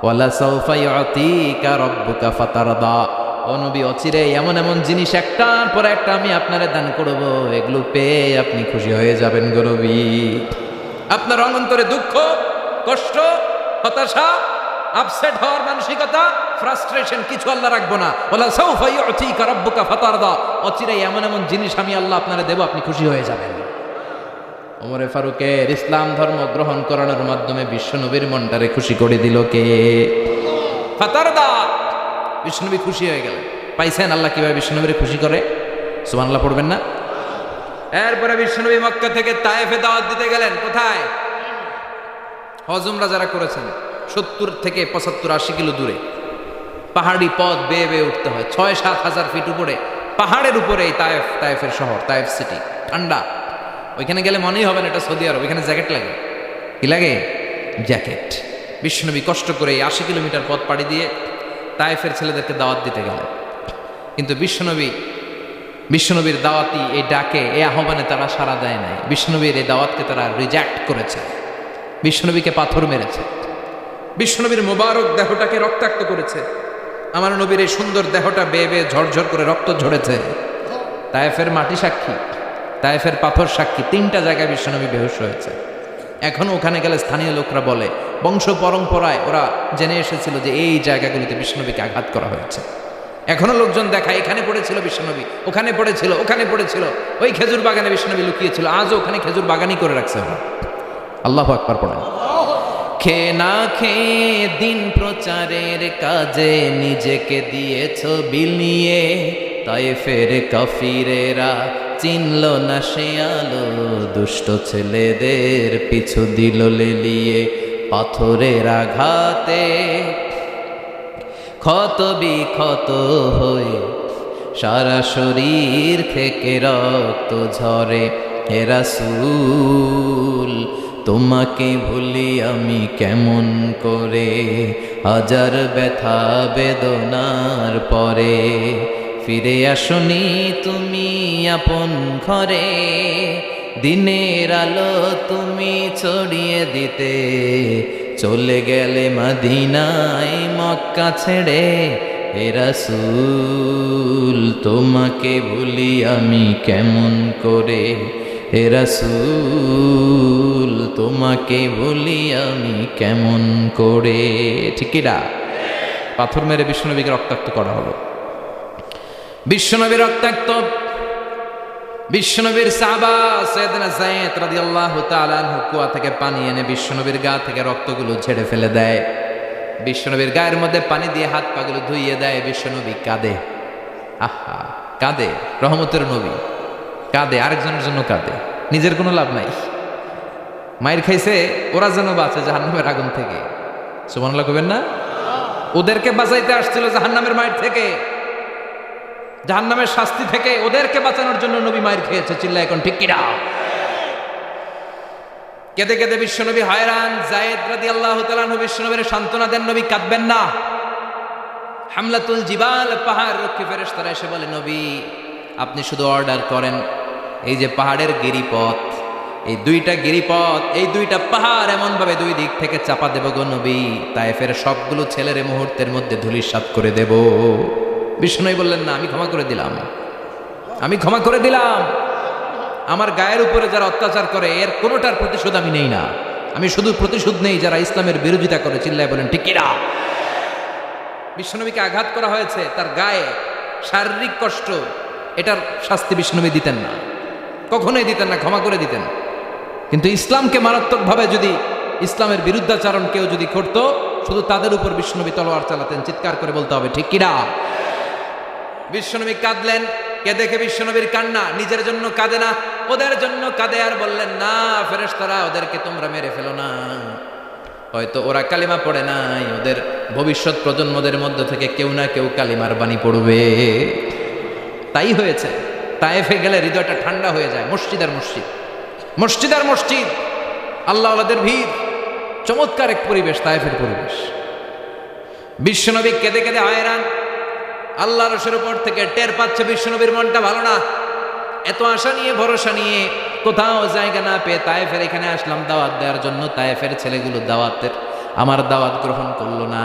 ওয়ালা সাউফা ইউতিকা রাব্বুকা ফাতারদা। ও নবী, অচিরে এমন এমন জিনিস একটার পর একটা আমি আপনারে দান করব, এগুলো পেয়ে আপনি খুশি হয়ে যাবেন গো নবী। আপনার অন্তরে দুঃখ, কষ্ট, হতাশা, আপসেট হওয়ার মানসিকতা, ফ্রাস্ট্রেশন কিছু আল্লাহ রাখবো না। ওয়ালা সাউফা ইউতিকা রাব্বুকা ফাতারদা। অচিরে এমন এমন জিনিস আমি আল্লাহ আপনারে দেব, আপনি খুশি হয়ে যাবেন। ওমরে ফারুকের ইসলাম ধর্ম গ্রহণ করানোর মাধ্যমে বিশ্বনবীর মনটারে খুশি করে দিল কে? ফাতারদা। বিশ্বনবী খুশি হয়ে গেলেন। পাইছেন আল্লাহ কিভাবে বিশ্বনবীরে খুশি করে? সুবহানাল্লাহ পড়বেন না? এরপরে বিশ্বনবী মক্কা থেকে তায়েফে দাওয়াত দিতে গেলেন। কোথায়? হজ উমরা যারা করেছেন 70 থেকে 75-80 কিলো দূরে পাহাড়ি পথ বেয়ে বেয়ে উঠতে হয়। 6-7 হাজার ফিট উপরে পাহাড়ের উপরে এই তায়েফের শহর, তায়েফ সিটি। ঠান্ডা, ওইখানে গেলে মনেই হবে না এটা সৌদি আরব, ওইখানে জ্যাকেট লাগে। কি লাগে? জ্যাকেট। বিশ্বনবী কষ্ট করে 80 কিলোমিটার পথ পাড়ি দিয়ে তায়েফের ছেলেদেরকে দাওয়াত দিতে গেলেন। কিন্তু বিশ্বনবীর দাওয়াতি এই ডাকে, এই আহ্বানে তারা সাড়া দেয় নাই। বিশ্বনবীর এই দাওয়াতকে তারা রিজেক্ট করেছে, বিশ্বনবীকে পাথর মেরেছে, বিশ্বনবীর মোবারক দেহটাকে রক্তাক্ত করেছে। আমার নবীর এই সুন্দর দেহটা বেয়ে বেয়ে ঝরঝর করে রক্ত ঝরেছে। তায়েফের মাটি সাক্ষী, তায়েফের পাথর সাক্ষী, 3টা জায়গায় বিশ্বনবী বেহুশ হয়েছে। এখনো ওখানে গেলে স্থানীয় লোকরা বলে, বংশ পরম্পরায় ওরা জেনে এসেছিল যে এই জায়গাগুলিতে বিশ্বনবীকে আঘাত করা হয়েছে। এখনো লোকজন দেখায় এখানে পড়েছিল বিশ্বনবী, ওখানে পড়েছিল, ওখানে পড়েছিল, ওই খেজুর বাগানে বিশ্বনবী লুকিয়েছিল, আজও ওখানে খেজুর বাগানই করে রাখছে ওরা। আল্লাহু আকবার পড়েন। খেয়ে না খেয়ে দিন প্রচারের কাজে নিজেকে দিয়েছ বিলিয়ে, তায়েফের কাফিরেরা চিনল না সে আলো, দুষ্ট ছেলেদের পিছু দিল লেলিয়ে। পাথরের আঘাতে ক্ষত বিক্ষত হয়ে সারা শরীর থেকে রক্ত ঝরে। হে রাসূল তোমাকে ভুলি আমি কেমন করে, হাজার ব্যথা বেদনার পরে ফিরে আসনি তুমি আপন ঘরে। দিনের আলো তুমি ছড়িয়ে দিতে চলে গেলে মদিনায় মক্কা ছেড়ে। হে রাসূল তোমাকে ভুলি আমি কেমন করে, হে রাসূল তোমাকে ভুলি আমি কেমন করে। ঠিক না? পাথর মেরে বিশ্বনবীকে রক্তাক্ত করা হলো। বিশ্বনবী রক্তাক্ত, বিশ্বনবীর সাহাবা সাইয়েদনা যায়েদ রাদিয়াল্লাহু তাআলা আনহু কুয়া থেকে পানি এনে বিশ্বনবীর গা থেকে রক্তগুলো ঝেড়ে ফেলে দেয়। বিশ্বনবীর গায়ের মধ্যে পানি দিয়ে হাত পাগুলো ধুইয়ে দেয়। বিশ্বনবী কাঁদে, আহা কাঁদে, রহমতের নবী কাঁদে, আরেকজনের জন্য কাঁদে, নিজের কোনো লাভ নাই। মায়ের খাইছে, ওরা যেন বাঁচে জাহান্নামের আগুন থেকে। সুবহানাল্লাহ কইবেন না? ওদেরকে বাঁচাইতে আসছিল জাহান্নামের মায়ের থেকে, জাহান্নামের শাস্তি থেকে, ওদেরকে বাঁচানোর জন্য নবী মায়ের খেয়েছে। চিল্লায় এখন ঠিক কিনা? কেঁদে কেঁদে বিশ্বনবী হয়রান। যায়েদ রাদিয়াল্লাহু তাআলা আনহু বিশ্বনবীর সান্ত্বনা দেন, নবী কাঁদবেন না। হামলাতুল জিবাল, পাহাড় রক্ষী ফেরেশতারা এসে বলে, নবী আপনি শুধু অর্ডার করেন, এই যে পাহাড়ের গিরিপথ, এই 2টা গিরিপথ, এই 2টা পাহাড় এমন ভাবে 2 দিক থেকে চাপা দেব গো নবী, তায়েফের সবগুলো ছেলের মুহূর্তের মধ্যে ধূলিসাৎ করে দেব। বিষ্ণু বললেন, না আমি ক্ষমা করে দিলাম, আমি ক্ষমা করে দিলাম। আমার গায়ের উপরে যারা অত্যাচার করে এর কোনোটার প্রতিশোধ আমি নেই না, আমি শুধু প্রতিশোধ নেই যারা ইসলামের বিরোধিতা করে। চিল্লায় বলেন ঠিক কিনা? বিশ্বনবীকে আঘাত করা হয়েছে, তার গায়ে শারীরিক কষ্ট, এটার শাস্তি বিশ্বনবী দিতেন না, কখনোই দিতেন না, ক্ষমা করে দিতেন। কিন্তু ইসলামকে মারাত্মকভাবে যদি ইসলামের বিরুদ্ধাচারণ কেউ যদি করত, শুধু তাদের উপর বিশ্বনবী তলোয়ার চালাতেন। চিৎকার করে বলতে হবে ঠিক কিনা? বিশ্বনবী কাঁদলেন। কে দেখে বিশ্বনবীর কান্না, নিজের জন্য কাঁদে না, ওদের জন্য কাঁদে। আর বললেন, না ফেরেশতারা ওদেরকে তোমরা মেরে ফেলো না, হয়তো ওরা কালিমা পড়ে নাই, ওদের ভবিষ্যৎ প্রজন্মদের মধ্য থেকে কেউ না কেউ কালিমার বাণী পড়বে। তাই হয়েছে। তায়েফে গেলে হৃদয়টা ঠান্ডা হয়ে যায়। মসজিদ আর মসজিদ, মসজিদ আর মসজিদ, আল্লাহ ওয়ালাদের ভিড়, চমৎকার এক পরিবেশ তায়েফের পরিবেশ। বিশ্বনবী কেঁদে কেঁদে হয়রান। আল্লাহ রসুলের উপর থেকে টের পাচ্ছে বিশ্বনবীর মনটা ভালো না। এত আশা নিয়ে ভরসা নিয়ে কোথাও জায়গা না পেয়ে তায়েফের এখানে আসলাম দাওয়াত দেওয়ার জন্য। তায়েফের ছেলেগুলো আমার দাওয়াত গ্রহণ করলো না।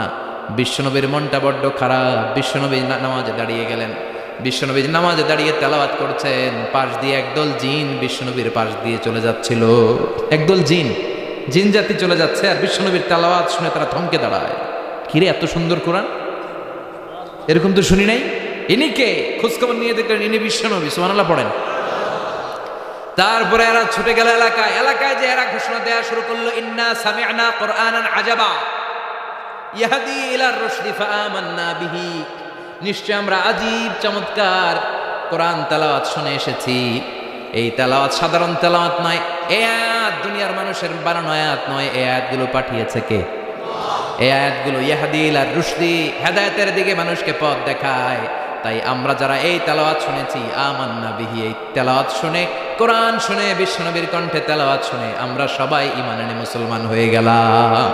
বিশ্বনবীর মনটা বড্ড খারাপ। বিশ্বনবী নামাজে দাঁড়িয়ে গেলেন। বিশ্বনবী নামাজে দাঁড়িয়ে তেলাওয়াত করছেন, পাশ দিয়ে একদল জিন বিশ্বনবীর পাশ দিয়ে চলে যাচ্ছিল। একদল জিন জাতি চলে যাচ্ছে, আর বিশ্বনবীর তেলাওয়াত শুনে তারা থমকে দাঁড়ায়। কিরে এত সুন্দর কোরআন, এরকম তো শুনি নাই। ইনি কে? খোঁজখবর নিয়ে দেখলেন ইনি বিশ্বনবী। সুবহানাল্লাহ পড়েন। তারপরে এরা ছুটে গেল এলাকায় যে এরা ঘোষণা দেওয়া শুরু করলো, ইন্না সামি'না কুরআনান আজাবা ইয়াহদি ইলার রুশদি ফাআমান্না বিহি। নিশ্চয় আমরা আজীব চমৎকার কোরআন তেলাওয়াত শুনে এসেছি। এই তেলাওয়াত সাধারণ তেলাওয়াত নয়, এই আয়াত দুনিয়ার মানুষের বানানো আয়াত নয়। এই আয়াতগুলো পাঠিয়েছে কে? এই আয়াতগুলো ইয়াহদি ইলার রুশদি, হেদায়েতের দিকে মানুষকে পথ দেখায়। তাই আমরা যারা এই তেলাওয়াত শুনেছি আমান্না বিহি, এই তেলাওয়াত শুনে, কোরআন শুনে, বিশ্বনবীর কণ্ঠে তেলাওয়াত শুনে আমরা সবাই ঈমান এনে মুসলমান হয়ে গেলাম।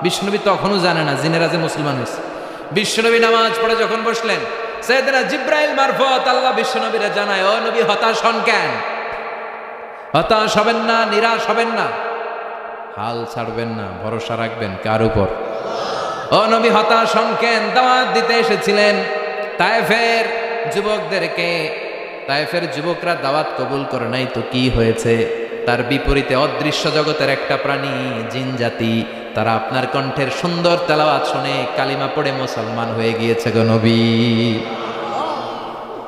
বিশ্বনবী তখনও জানে না জিনেরা যে মুসলমান হয়েছে। বিশ্বনবী নামাজ পড়ে যখন বসলেন, সাইয়েদনা জিব্রাইল মারফত আল্লাহ বিশ্বনবীরা জানায়, ও নবী হতাশ হন কেন? হতাশ হবেন না, নিরাশ হবেন না, হাল ছাড়বেন না, ভরসা রাখবেন কার উপর? ও নবী হতাশ হন কেন? দাওয়াত দিতে এসেছিলেন তায়েফের যুবকদেরকে, তায়েফের যুবকরা দাওয়াত কবুল করে নাই তো কি হয়েছে? তার বিপরীতে অদৃশ্য জগতের একটা প্রাণী জিন জাতি, তারা আপনার কণ্ঠের সুন্দর তেলাওয়াত শুনে কালিমা পড়ে মুসলমান হয়ে গিয়েছে গো নবী।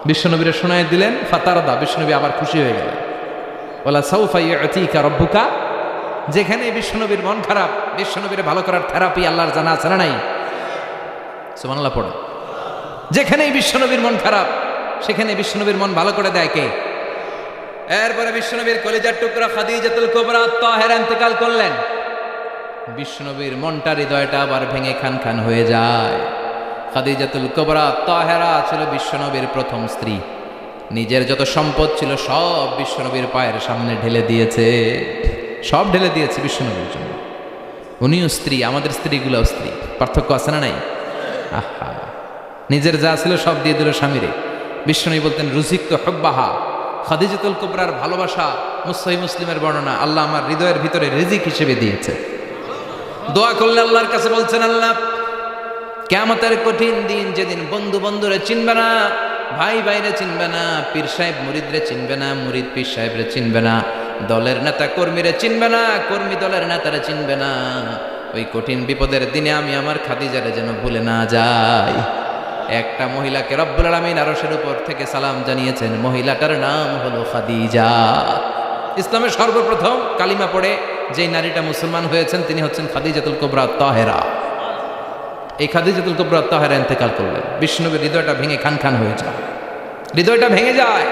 বিশ্বনবীরে শোনায় দিলেন, ফাতারদা, বিশ্বনবী আবার খুশি হয়ে গেলেন। ওয়ালা সাউফা ইউতিকা রাব্বুকা, যেখানে বিশ্বনবীর মন খারাপ, বিশ্বনবীরে ভালো করার থেরাপি আল্লাহর জানা আছে না নাই? সুবহানাল্লাহ পড়ো। যেখানেই বিশ্বনবীর মন খারাপ সেখানে বিশ্বনবীর মন ভালো করে দেয় কে? এরপরে বিশ্বনবীর কলিজার টুকরা খাদিজাতুল কুবরা তাহেরা ইন্তেকাল করলেন। বিশ্বনবীর মনটা, হৃদয়টা আবার ভেঙে খান খান হয়ে যায়। খাদিজাতুল কুবরা তাহেরা ছিল বিশ্বনবীর প্রথম স্ত্রী। নিজের যত সম্পদ ছিল সব বিশ্বনবীর পায়ের সামনে ঢেলে দিয়েছে, সব ঢেলে দিয়েছে বিশ্বনবীর জন্য। উনিও স্ত্রী, আমাদের স্ত্রীগুলোও স্ত্রী, পার্থক্য আছে না নাই? আহা, নিজের যা ছিল সব দিয়ে দিল স্বামীরে। বিশ্বনবী বলতেন রুজিক তো হব্বাহা, খাদিজাতুল কুবরার ভালোবাসা সহিহ মুসলিমের বর্ণনা, আল্লাহ আমার হৃদয়ের ভিতরে রিজিক হিসেবে দিয়েছে। দোয়া করলে আল্লাহর কাছে বলছেন, আল্লাহ কিয়ামতের কঠিন দিন, যেদিন বন্ধু বন্ধুরে চিনবে না, ভাই ভাইরে চিনবে না, পীর সাহেব মুরিদরে চিনবে না, মুরিদ পীর সাহেবরে চিনবে না, দলের নেতা কর্মীরে চিনবে না, কর্মী দলের নেতারে চিনবে না, ওই কঠিন বিপদের দিনে আমি আমার খাদিজারে যেন ভুলে না যাই। একটা মহিলাকে রব্বুল আলামিন আরশের উপর থেকে সালাম জানিয়েছেন, মহিলাটার নাম হলো খাদিজা। ইসলামের সর্বপ্রথম কালিমা পড়ে যেই নারীটা মুসলমান হয়েছেন তিনি হচ্ছেন খাদিজাতুল কুবরা তাহেরা। এই খাদিজাতুল কুবরা তাহেরা ইন্তেকাল করলেন। বিষ্ণুনবীর হৃদয়টা ভেঙে খান খান হয়ে যায়, হৃদয়টা ভেঙে যায়।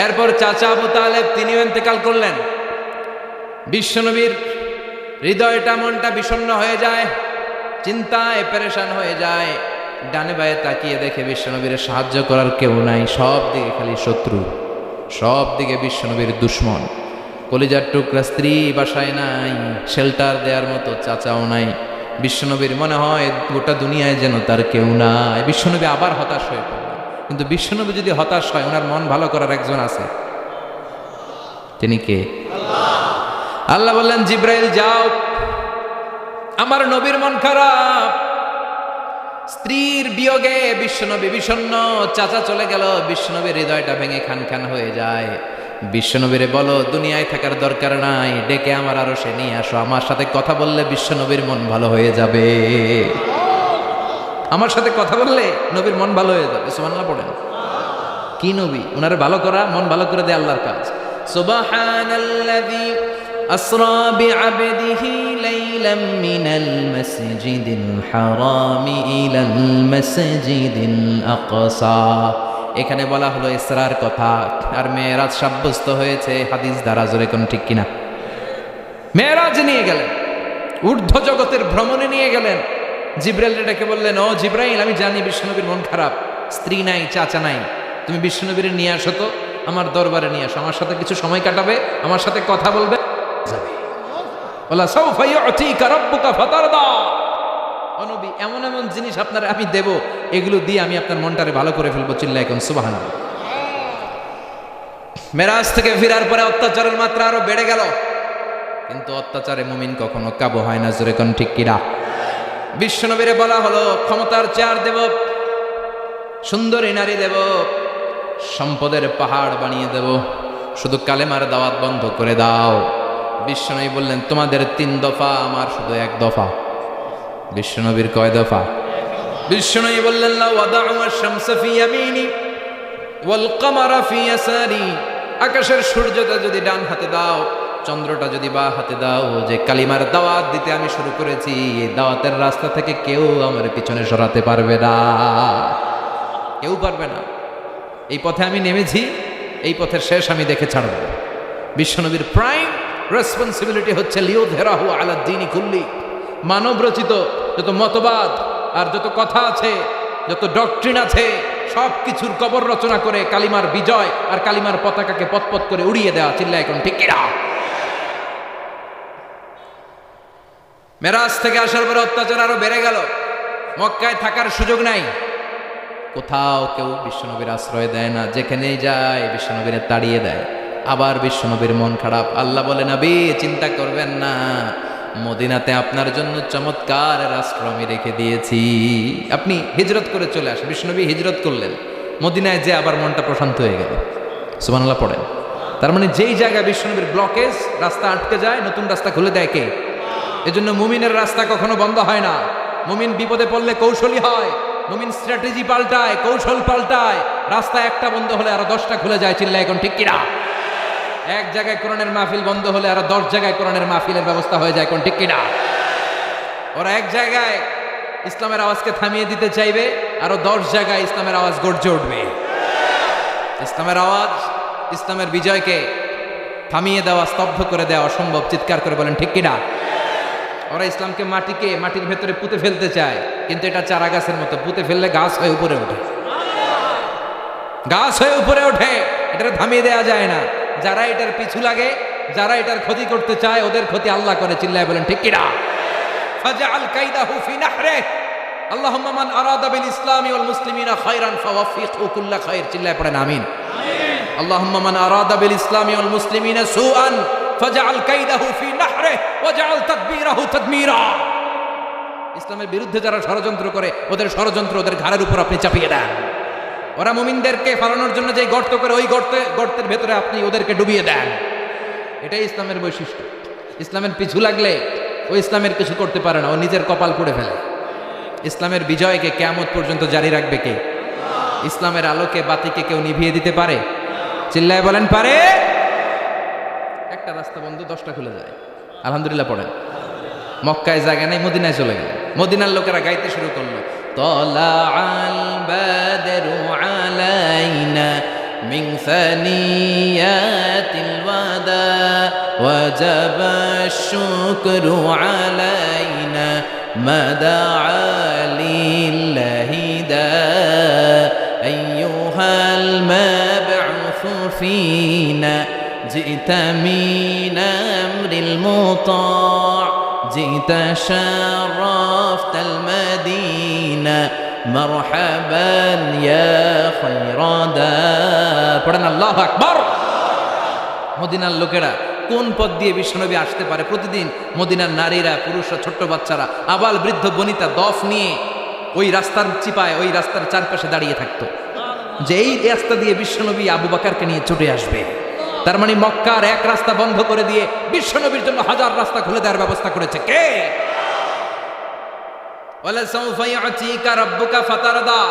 এরপর চাচা আবু তালেব তিনিও ইন্তেকাল করলেন। বিশ্বনবীর হৃদয়টা, মনটা বিষণ্ণ হয়ে যায়, চিন্তায় পেরেশান হয়ে যায়। ডানে বায়ে তাকিয়ে দেখে বিশ্বনবীর সাহায্য করার কেউ নাই, সব দিকে খালি শত্রু, সব দিকে বিশ্বনবীর দুশ্মন। কলিজার টুকরা স্ত্রী বাসায় নাই, শেল্টার দেওয়ার মতো চাচাও নাই। বিশ্বনবীর মনে হয় গোটা দুনিয়ায় যেন তার কেউ নাই। বিশ্বনবী আবার হতাশ হয়ে পড়লেন। কিন্তু বিশ্বনবী যদি হতাশ হয়, ওনার মন ভালো করার একজন আছে, তিনি কে? আল্লাহ বললেন, জিব্রাইল যাও, আমার নবীর মন খারাপ, স্ত্রীর বিয়োগে বিশ্বনবী বিষণ্ণ, চাচা চলে গেল, বিশ্বনবীর হৃদয়টা ভেঙে খান খান হয়ে যায়। বিশ্বনবীরে বলো দুনিয়ায় থাকার দরকার নাই, ডেকে আমার আরশে নিয়ে আসো, আমার সাথে কথা বললে বিশ্বনবীর মন ভালো হয়ে যাবে। আমার সাথে কথা বললে নবীর মন ভালো হয়ে যাবে। সুবহানাল্লাহ পড়েন। কি নবী? ওনারে ভালো করা, মন ভালো করে দেয় আল্লাহর কাজ। সুবহানাল্লাযী আসরা বিআবদিহি লাইলাম মিনাল মাসজিদিল হারামি ইলাল মাসজিদিল আকসা। এখানে বলা হলো ইসরার কথা, আর মেরাজ সাব্যস্ত হয়েছে হাদিস দ্বারা। জোরে কোন ঠিক কিনা? মেরাজ নিয়ে গেলেন, ঊর্ধ্ব জগতের ভ্রমণে নিয়ে গেলেন। জিব্রাইল ডেকে বললেন, ও জিব্রাইল, আমি জানি বিশ্বনবীর মন খারাপ, স্ত্রী নাই, চাচা নাই, তুমি বিশ্বনবীর নিয়ে আসো তো, আমার দরবারে নিয়ে আসো, আমার সাথে কিছু সময় কাটাবে, আমার সাথে কথা বলবে। ওয়ালা সাউফা ইউতিকা রাব্বুকা ফাতারদা। ও নবী, এমন এমন জিনিস আপনার আমি দেব, এগুলো দিয়ে আমি আপনার মনটারে ভালো করে ফেলবো। চিল্লায় কোন সুবহানাল্লাহ। মেরাজ থেকে ফিরার পরে অত্যাচারের মাত্রা আরো বেড়ে গেল, কিন্তু অত্যাচারে মুমিন কখনো কাবু হয় না। জোরে কোন ঠিক কিনা? বিশ্বনবীরে বলা হলো, ক্ষমতার চেয়ার দেব, সুন্দরী নারী দেব, সম্পদের পাহাড় বানিয়ে দেব, শুধু কালেমার দাওয়াত বন্ধ করে দাও। বিশ্বনবী বললেন, তোমাদের 3 দফা, আমার শুধু 1 দফা। বিশ্বনবীর কয় দফা? বিশ্বনবী বললেন, লা ওয়াদাউ আশ-শামসা ফি ইয়ামিনি ওয়াল কামারা ফি ইয়াসারি। আকাশের সূর্যটা যদি ডান হাতে দাও, চন্দ্রটা যদি বা হাতে দাও, যে কালিমার দাওয়াত দিতে আমি শুরু করেছি, এই দাওয়াতের রাস্তা থেকে কেউ আমার পিছনে সরাতে পারবে না, কেউ পারবে না। এই পথে আমি নেমেছি, এই পথের শেষ আমি দেখে ছাড়ব। বিশ্বনবীর প্রাইম রেসপন্সিবিলিটি হচ্ছে লিউযহিরাহু আলা দ্বীনি কুল্লি। মানব রচিত যত মতবাদ আর যত কথা আছে, যত ডক্ট্রিন আছে, সব কিছুর কবর রচনা করে কালিমার বিজয় আর কালিমার পতাকাকে পতপত করে উড়িয়ে দেওয়া। চিল্লা এখন ঠিক কিনা? মেরাজ থেকে আসার পরে অত্যাচার আরো বেড়ে গেল। মক্কায় থাকার সুযোগ নাই, কোথাও কেউ বিশ্বনবীর আশ্রয় দেয় না, যেখানেই যায় বিশ্বনবীরে তাড়িয়ে দেয়। আবার বিশ্বনবীর মন খারাপ। আল্লাহ বলে, নবী চিন্তা করবেন না, মদিনাতে আপনার জন্য চমৎকার রাষ্ট্র আমি রেখে দিয়েছি, আপনি হিজরত করে চলে আসেন। বিশ্বনবী হিজরত করলেন, মদিনায় যে আবার মনটা প্রশান্ত হয়ে গেল। সুবহানাল্লাহ পড়েন। তার মানে যেই জায়গায় বিশ্বনবীর ব্লকেজ, রাস্তা আটকে যায়, নতুন রাস্তা খুলে দেয় কে? এজন্য মুমিনের রাস্তা কখনো বন্ধ হয় না। মুমিন বিপদে পড়লে কৌশলী হয়, মুমিন স্ট্র্যাটেজি পাল্টায়, কৌশল পাল্টায়। রাস্তা একটা বন্ধ হলে আরো 10টা খুলে যায়। চিল্লা এখন ঠিক কিনা? এক জায়গায় কোরআনের মাহফিল বন্ধ হলে আরো 10 জায়গায় কোরআনের মাহফিলের ব্যবস্থা হয়ে যায়। কোন ঠিক কিনা? ওরা এক জায়গায় ইসলামের আওয়াজকে থামিয়ে দিতে চাইবে, আরো 10 জায়গায় ইসলামের আওয়াজ গর্জে উঠবে। ইসলামের আওয়াজ, ইসলামের বিজয়কে থামিয়ে দেওয়া, স্তব্ধ করে দেওয়া অসম্ভব। চিৎকার করে বলেন ঠিক কিনা? ওরা ইসলামকে মাটির ভেতরে পুঁতে ফেলতে চায়, কিন্তু এটা চারা গাছের মতো, পুঁতে ফেললে গাছ হয়ে উপরে ওঠে, গাছ হয়ে উপরে ওঠে। এটা থামিয়ে দেওয়া যায় না। যারা এটার পিছু লাগে, যারা এটার ক্ষতি করতে চায়, ওদের ক্ষতি আল্লাহ করে। চিল্লায় বলেন ঠিক কিনা? ফাজআল কাইদাহু ফি নাহরে। আল্লাহুম্মা মান আরাদা বিল ইসলামি ওয়াল মুসলিমিনা খায়রান ফাওয়াফিকহু কুল্লা খায়র। চিল্লায় পড়েন আমিন। আল্লাহুম্মা মান আরাদা বিল ইসলামি ওয়াল মুসলিমিনা সুআন ফাজআল কাইদাহু ফি নাহরে ওয়াজআল তাদবীরাহু তাদমীরা। ইসলামের বিরুদ্ধে যারা ষড়যন্ত্র করে, ওদের ষড়যন্ত্র ওদের ঘাড়ের উপর আপনি চাপিয়ে দেন। ওরা মুমিনদেরকে ফালানোর জন্য যে গর্ত করে, ওই গর্তের ভেতরে আপনি ওদেরকে ডুবিয়ে দেন। এটাই ইসলামের বৈশিষ্ট্য। ইসলামের পিছু লাগলে ও ইসলামের কিছু করতে পারে না, ও নিজের কপাল পুড়ে ফেলে। ইসলামের বিজয়কে কিয়ামত পর্যন্ত জারি রাখবে কে? ইসলামের আলোকে বাতিকে কেউ নিভিয়ে দিতে পারে? চিল্লায় বলেন পারে? একটা রাস্তা বন্ধ, 10টা খুলে যায়। আলহামদুলিল্লাহ পড়েন। মক্কায় জায়গা নেই, মদিনায় চলে গেল। মদিনার লোকেরা গাইতে শুরু করলো, তলাআল বাদরু আলাইনা মিন সানিয়াতিল ওয়াদা ওয়াজাবা শুকরু আলাইনা মাদাআ লিল্লাহি দা আইয়ুহাল মাবউসু ফিনা জিতা মিন আমরিল মুতা' جئت شرفت المدينة مرحبا يا خير دار। পড়েন আল্লাহু আকবার। মদিনার লোকেরা কোন পথ দিয়ে বিশ্বনবী আসতে পারে? প্রতিদিন মদিনার নারীরা, পুরুষরা, ছোট্ট বাচ্চারা, আবাল বৃদ্ধ বনিতা দফ নিয়ে ওই রাস্তার চিপায়, ওই রাস্তার চারপাশে দাঁড়িয়ে থাকতো, যে এই রাস্তা দিয়ে বিশ্বনবী আবু বকরকে নিয়ে ছুটে আসবে। তার মানে মক্কার এক রাস্তা বন্ধ করে দিয়ে বিশ্বনবীর জন্য হাজার রাস্তা খুলে দেওয়ার ব্যবস্থা করেছে কে? ওয়ালা সাউফা ইউতিকা রাব্বুকা ফাতারদা।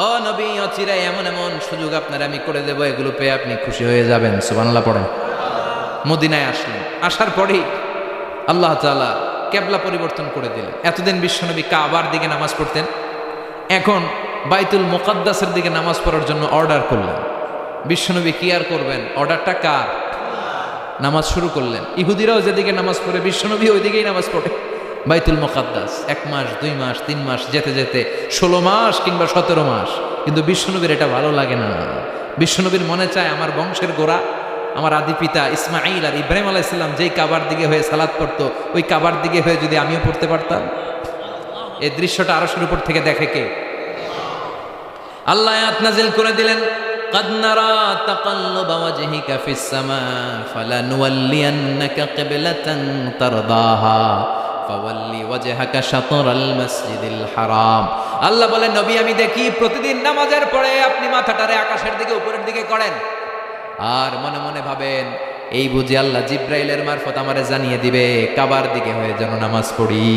ও নবী, অচিরে এমন এমন সুযোগ আপনার আমি করে দেব, এগুলো পেয়ে আপনি খুশি হয়ে যাবেন। সুবহানাল্লাহ পড়েন। মদিনায় আসলেন, আসার পরেই আল্লাহ তাআলা কিবলা পরিবর্তন করে দিলেন। এতদিন বিশ্বনবী কাবার দিকে নামাজ পড়তেন, এখন বাইতুল মুকাদ্দাসের দিকে নামাজ পড়ার জন্য অর্ডার করলেন। বিশ্বনবী কি আর করবেন, অর্ডারটা কার? নামাজ শুরু করলেন। ইহুদিরাও যেদিকে নামাজ পড়ে, বিশ্বনবী ওইদিকেই নামাজ পড়ে। বাইতুল মুকাদ্দাস 1 মাস 2 মাস 3 মাস যেতে যেতে 16 মাস কিংবা 17 মাস, কিন্তু বিশ্বনবীর এটা ভালো লাগে না। বিশ্বনবীর মনে চায় আমার বংশের গোড়া, আমার আদি পিতা ইসমাঈল আর ইব্রাহিম আলাইহিস সালাম যেই কাবার দিকে হয়ে সালাত পড়তো, ওই কাবার দিকে হয়ে যদি আমিও পড়তে পারতাম। এই দৃশ্যটা আরশের উপর থেকে দেখে কে? আল্লাহ আয়াত নাযিল করে দিলেন, قد نرى تقلب وجهك في السماء فلنولينك قبلة ترضاها فولي وجهك شطر المسجد الحرام। আল্লাহ বলেন, নবী আমি দেখি প্রতিদিন নামাজের পরে আপনি মাথাটারে আকাশের দিকে, উপরের দিকে করেন, আর মনে মনে ভাবেন এই বুঝি আল্লাহ জিব্রাইলের মারফত আমারে জানিয়ে দিবে কাবার দিকে হয়ে যেন নামাজ পড়ি।